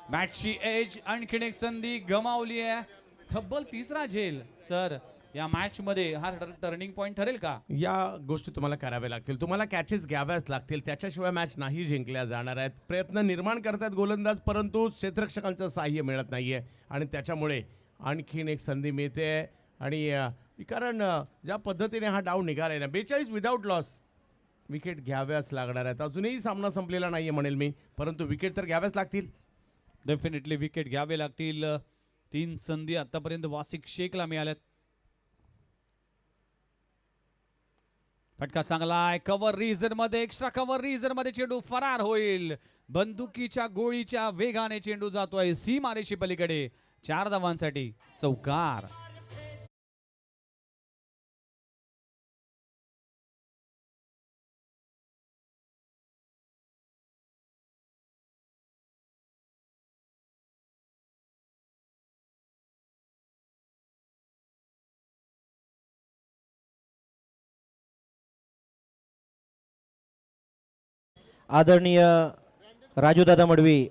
मॅचची एज आणखीन एक संधी गमावली आहे. तब्बल 3रा झेल. सर या मॅच मध्ये हा टर्निंग पॉइंट ठरेल का. या गोष्टी तुम्हाला कराव्या लागतील. तुम्हाला कॅचेस घ्याव्याच लागतील. त्याच्याशिवाय मॅच नाही जिंकल्या जाणार आहेत. प्रयत्न निर्माण करतात गोलंदाज परंतु क्षेत्ररक्षकांचं साह्य मिळत नाहीये आणि त्याच्यामुळे आणखीन एक संधी मिळते. आणि कारण ज्या पद्धतीने हा डाव निघाला ना 42 विदाऊट लॉस विकेट घ्याव्याच लागणार आहेत. अजूनही सामना संपलेला नाहीये म्हणेल मी परंतु विकेट तर घ्याव्याच लागतील. डेफिनेटली विकेट घ्यावे लागतील. 3 संधी आतापर्यंत वासिक शेखला मिळाल्यात. फटका चांगला आहे. कव्हर रिजन मध्ये एक्स्ट्रा कव्हर रिजन मध्ये चेंडू फरार होईल. बंदुकीच्या गोळीच्या वेगाने चेंडू जातोय सीमारेषे पलीकडे. 4 धावांसाठी चौकार. आदरणीय राजूदादा मडवी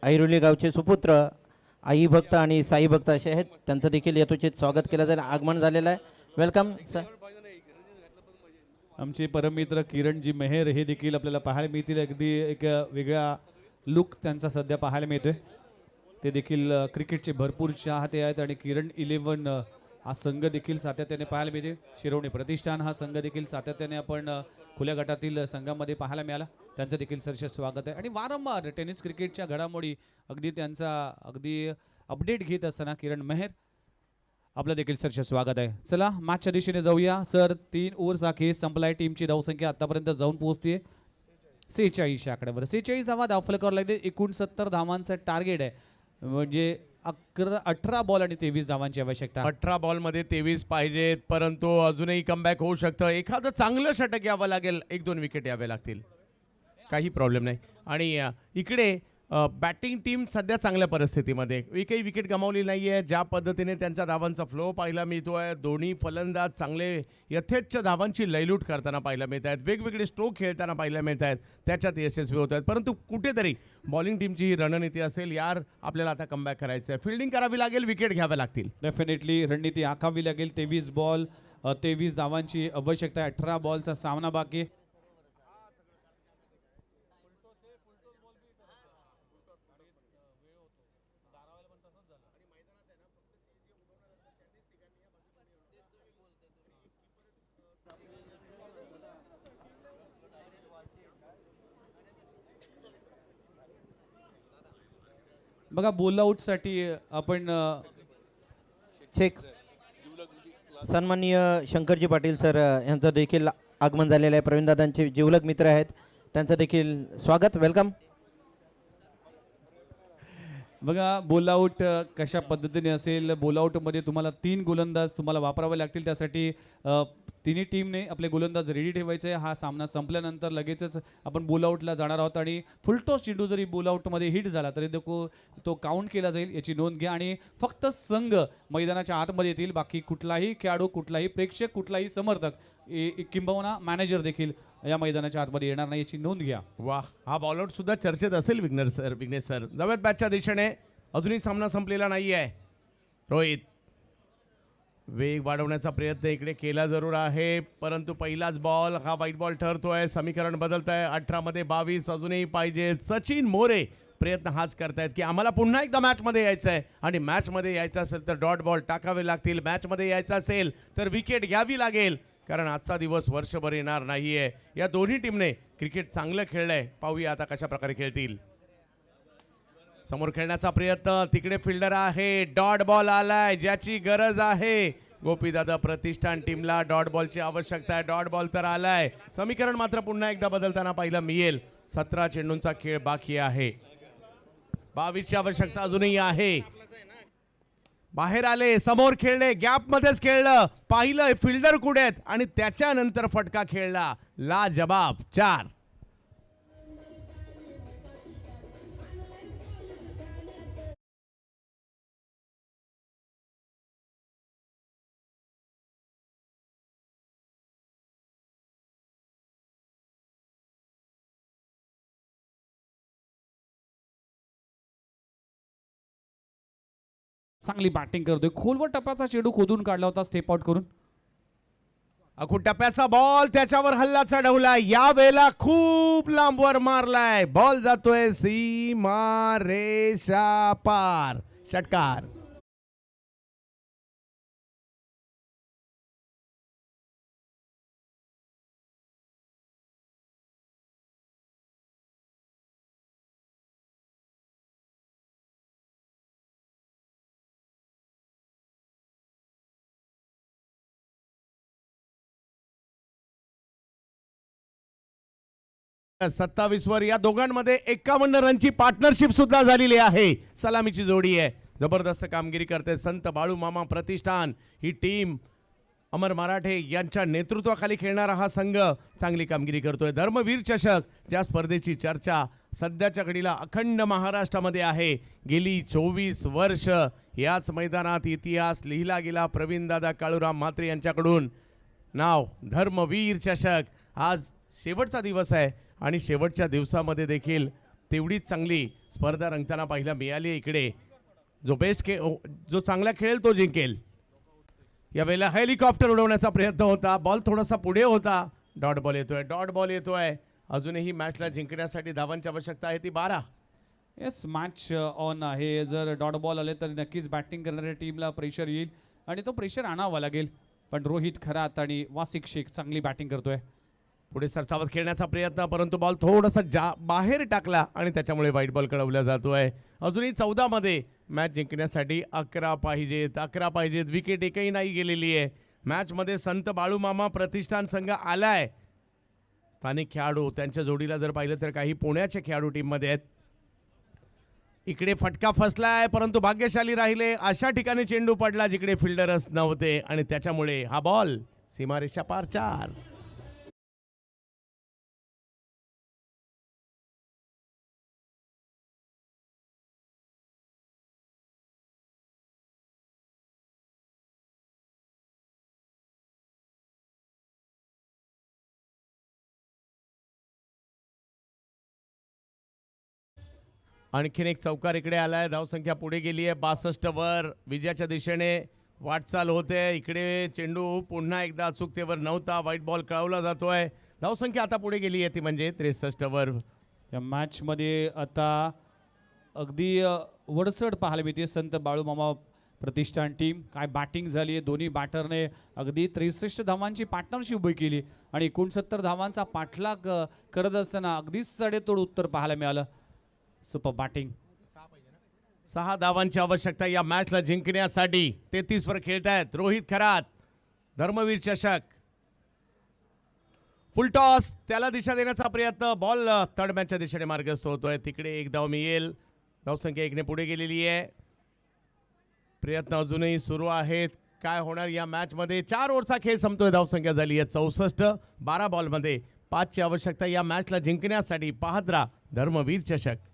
ऐरोली गावचे सुपुत्र आई भक्त आणि साई भक्त असे आहेत. त्यांचं देखील यथोचित स्वागत केलं जाईल. आगमन झालेलं आहे. Welcome sir. आमचे परममित्र किरणजी मेहर हे देखील आपल्याला पाहायला मिळतील. अगदी एक वेगळा लुक त्यांचा सध्या पाहायला मिळतोय. ते देखील क्रिकेटचे भरपूर चाहते आहेत आणि किरण 11 हा संघ देखील सातत्याने पाहायला मिळते. शिरवणे प्रतिष्ठान हा संघ देखील सातत्याने आपण खुल्या गटातील संघामध्ये पाहायला मिळाला. त्यांचं देखील सरसे स्वागत आहे. आणि वारंवार टेनिस क्रिकेटच्या घडामोडी अगदी अगदी अपडेट घेत असताना किरण मेहर आपलं देखील सरसे स्वागत आहे. चला मॅचच्या दिशेने जाऊया. सर 3 ओव्हरचा खेळ संपलाय. टीमची धावसंख्या आतापर्यंत जाऊन पोहोचते 46 आकड्यावर. 46 धावा धावफलकावर लागले. 69 धावांचं टार्गेट आहे. म्हणजे 18 बॉल आणि 23 धावांची आवश्यकता. 18 बॉलमध्ये 23 पाहिजेत परंतु अजूनही कमबॅक होऊ शकतं. एखादं चांगलं षटक यावं लागेल. 1-2 विकेट यावे लागतील. काही प्रॉब्लेम नाही. आणि इकडे बॅटिंग टीम सध्या चांगल्या परिस्थितीमध्ये एकही विकेट गमावली नाही आहे. ज्या पद्धतीने त्यांचा धावांचा फ्लो पाहायला मिळतो आहे, दोन्ही फलंदाज चांगले यथेच्छ धावांची लयलूट करताना पाहायला मिळत आहेत, वेगवेगळे स्ट्रोक खेळताना पाहायला मिळत आहेत, त्याच्यात यशस्वी होत आहेत. परंतु कुठेतरी बॉलिंग टीमची ही रणनीती असेल, यार आपल्याला आता कमबॅक करायचं आहे, फिल्डिंग करावी लागेल, विकेट घ्याव्या लागतील. डेफिनेटली रणनीती आखावी लागेल. 23 बॉल 23 धावांची आवश्यकता आहे. 18 बॉलचा सामना बाकी आहे. बघा बोल आउटसाठी आपण चेक. सन्माननीय शंकरजी पाटील सर यांचं देखील आगमन झालेलं आहे. प्रवीणदादांचे जिवलग मित्र आहेत, त्यांचं देखील स्वागत, वेलकम. बघा बोल आउट कशा पद्धतीने असेल. बोल आउटमध्ये तुम्हाला 3 गोलंदाज तुम्हाला वापरावे लागतील. त्यासाठी तिन्ही टीमने आपले गोलंदाज रेडी ठेवायचे आहे. हा सामना संपल्यानंतर लगेचच आपण बोल आउटला जाणार आहोत आणि फुलटॉस चेंडू जरी बोल आउटमध्ये हिट झाला तरी तो काउंट केला जाईल, याची नोंद घ्या. आणि फक्त संघ मैदानाच्या आतमध्ये येतील, बाकी कुठलाही खेळाडू, कुठलाही प्रेक्षक, कुठलाही समर्थक किंबहुना मॅनेजर देखील या मैदानाच्या आतमध्ये येणार नाही, याची नोंद घ्या. वाह, हा बॉलआउट सुद्धा चर्चेत असेल विघ्नेश सर. जाऊयात बॅटच्या दिशेने. अजूनही सामना संपलेला नाही आहे. रोहित वेग वाढवण्याचा प्रयत्न इकडे केला जरूर आहे, परंतु पहिलाच बॉल हा वाईट बॉल ठरतोय. समीकरण बदलत आहे. 18 मध्ये 22 अजूनही पाहिजे. सचिन मोरे प्रयत्न हाच करतायत की आम्हाला पुन्हा एकदा मॅचमध्ये यायचं आहे, आणि मॅचमध्ये यायचं असेल तर डॉट बॉल टाकावे लागतील, मॅचमध्ये यायचं असेल तर विकेट घ्यावी लागेल, कारण आजचा दिवस वर्षभर येणार नाहीये. या दोन्ही टीमने क्रिकेट चांगलं खेळलंय, पाहूया आता कशा प्रकारे खेळतील. समोर खेळण्याचा प्रयत्न, तिकडे फिल्डर आहे, डॉट बॉल आलाय, ज्याची गरज आहे. गोपीदादा प्रतिष्ठान टीमला डॉट बॉलची आवश्यकता आहे. डॉट बॉल तर आलाय. समीकरण मात्र पुन्हा एकदा बदलताना पाहायला मिळेल. 17 चेंडूंचा खेळ बाकी आहे. 22ची आवश्यकता अजूनही आहे. बाहेर आले, समोर खेळले, गॅप मध्येच खेळलं, पाहिलं फिल्डर कुठे आहेत आणि त्याच्यानंतर फटका खेळला. लाजबाब. 4. चांगली बॅटिंग करतोय. खोलवर टप्प्याचा चेंडू खोदून काढला होता स्टेप आउट करून. अखूट टप्प्याचा बॉल, त्याच्यावर हल्ला चढवलाय, या वेळेला खूप लांबवर मारलाय. बॉल जातोय सीमा रेषा पार. षटकार. 27 वर या दोघांमध्ये 51 रनची पार्टनरशिप सुद्धा झालेली आहे. सलामीची जोडी आहे. जबरदस्त कामगिरी करते संत बाळू मामा प्रतिष्ठान ही टीम. अमर मराठे यांच्या नेतृत्वाखाली खेळणारा हा संघ चांगली कामगिरी करतोय. धर्मवीर चषक, ज्या स्पर्धेची चर्चा सध्याच्या घडीला अखंड महाराष्ट्रामध्ये आहे. गेली 24 वर्ष याच मैदानात इतिहास लिहिला गेला. प्रवीणदादा काळूराम म्हात्रे यांच्याकडून नाव धर्मवीर चषक. आज शेवटचा दिवस आहे आणि शेवटच्या दिवसामध्ये देखील तेवढीच चांगली स्पर्धा रंगताना पाहायला मिळाली. इकडे जो चांगला खेळेल तो जिंकेल. यावेळेला हेलिकॉप्टर उडवण्याचा प्रयत्न होता, बॉल थोडासा पुढे होता. डॉट बॉल येतोय, डॉट बॉल येतोय. अजूनही मॅचला जिंकण्यासाठी धावांची आवश्यकता आहे ती 12. येस, मॅच ऑन आहे. जर डॉट बॉल आले तर नक्कीच बॅटिंग करणाऱ्या टीमला प्रेशर येईल आणि तो प्रेशर आणावा लागेल. पण रोहित खरात आणि वासिक शेख चांगली बॅटिंग करतोय. पुढे सरसावत खेळण्याचा प्रयत्न, परंतु बॉल थोडासा बाहेर टाकला आणि त्याच्यामुळे व्हाईट बॉल कळवला जातोय. अजूनही 14 मध्ये मॅच जिंकण्यासाठी 11 पाहिजेत. विकेट एकही नाही गेलेली आहे. मॅचमध्ये संत बाळूमामा प्रतिष्ठान संघ आलाय. स्थानिक खेळाडू त्यांच्या जोडीला जर पाहिलं तर काही पुण्याचे खेळाडू टीममध्ये आहेत. इकडे फटका फसलाय, परंतु भाग्यशाली राहिले. अशा ठिकाणी चेंडू पडला जिकडे फिल्डरच नव्हते आणि त्याच्यामुळे हा बॉल सीमारेषा पार. 4. आणखीन एक चौकार इकडे आलाय. धावसंख्या पुढे गेली आहे 62 वर. विजयाच्या दिशेने वाटचाल होते. इकडे चेंडू पुन्हा एकदा अचूकतेवर नव्हता. व्हाईट बॉल कळवला जातोय. धावसंख्या आता पुढे गेली आहे ती म्हणजे 63 वर. या मॅचमध्ये आता अगदी वडसड पाहायला मिळते. संत बाळूमामा प्रतिष्ठान टीम काय बॅटिंग झाली आहे. दोन्ही बॅटरने अगदी 63 धावांची पार्टनरशिप उभी केली आणि 69 धावांचा पाठलाग करत असताना अगदीच सडेतोड उत्तर पाहायला मिळालं. Super batting. 6 धावांची आवश्यकता या मॅचला जिंकण्यासाठी. 33 वर खेळतायत रोहित खरात. धर्मवीर चषक. फुल टॉस. त्याला दिशा देण्याचा प्रयत्न. बॉल तडम्याच्या दिशेने मार्गस्थ होतोय. तिकडे एक धाव मिळेल. धावसंख्या 1 ने पुढे गेलेली आहे. प्रयत्न अजूनही सुरू आहेत. काय होणार या मॅच मध्ये. 4 ओव्हरचा खेळ संपतोय. धावसंख्या झाली आहे 64. 12 बॉलमध्ये 5 ची आवश्यकता या मॅचला जिंकण्यासाठी. पाहत राहा धर्मवीर चषक.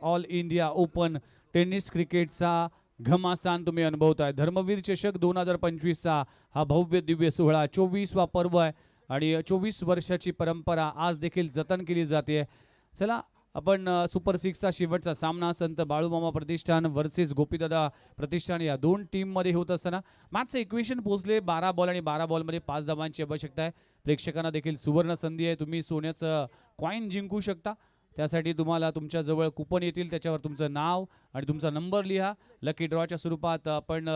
ऑल इंडिया ओपन टेनिस क्रिकेटचा घमासान तुम्ही अनुभवताय. धर्मवीर चषक 2025चा हा भव्य दिव्य सोहळा 24वा पर्व आहे आणि 24 वर्षाची परंपरा आज देखील जतन केली जाते. चला आपण सुपर 6चा शेवटचा सामना संत बाळूमामा प्रतिष्ठान वर्सेस गोपीदादा प्रतिष्ठान या दोन टीममध्ये होत असताना मॅचचं इक्वेशन पोहोचले. 12 बॉल आणि 12 बॉलमध्ये 5 धावांची आवश्यकता आहे. प्रेक्षकांना देखील सुवर्ण संधी आहे. तुम्ही सोन्याचं कॉईन जिंकू शकता. त्यासाठी तुम्हाला तुमच्या जवळ कुपन येतील. त्याच्यावर तुमचं नाव आणि तुमचा नंबर लिहा. लकी ड्रॉच्या स्वरूपात आपण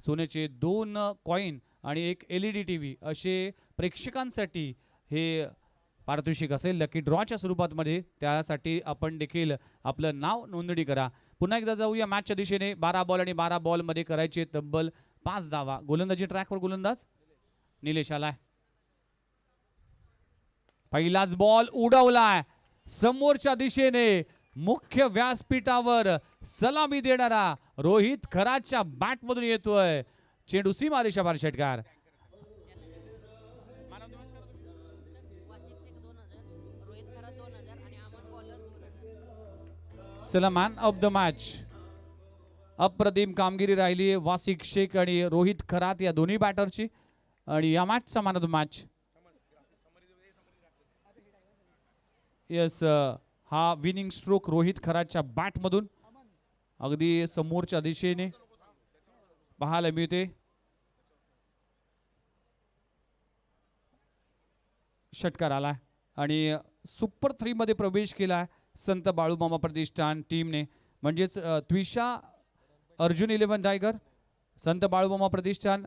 सोन्याचे 2 कॉईन आणि एक LED TV असे प्रेक्षकांसाठी हे पारितोषिक असेल लकी ड्रॉच्या स्वरूपात मध्ये. त्यासाठी आपण देखील आपलं नाव नोंदणी करा. पुन्हा एकदा जाऊया मॅचच्या दिशेने. 12 बॉल आणि 12 बॉलमध्ये करायचे तब्बल 5 धावा. गोलंदाजी ट्रॅकवर गोलंदाज निलेश आलाय. पहिलाच बॉल उडवलाय समोरच्या दिशेने. मुख्य व्यासपीठावर सलामी देणारा रोहित खराच्या बॅटमधून येतोय. चेंडू सीमारेषा पार षटकार. चला मॅन ऑफ द मॅच. अप्रतिम कामगिरी राहिली वासिक शेख आणि रोहित खरात या दोन्ही बॅटरची आणि या मॅचचा man of the match. Yes हा विनिंग स्ट्रोक रोहित खराच्या बॅटमधून अगदी समोरच्या दिशेने पाहायला मिळते. षटकार आला आणि सुपर 3 मध्ये प्रवेश केला संत बाळूमामा प्रतिष्ठान टीमने. म्हणजेच त्विषा अर्जुन 11 टायगर संत बाळूमामा प्रतिष्ठान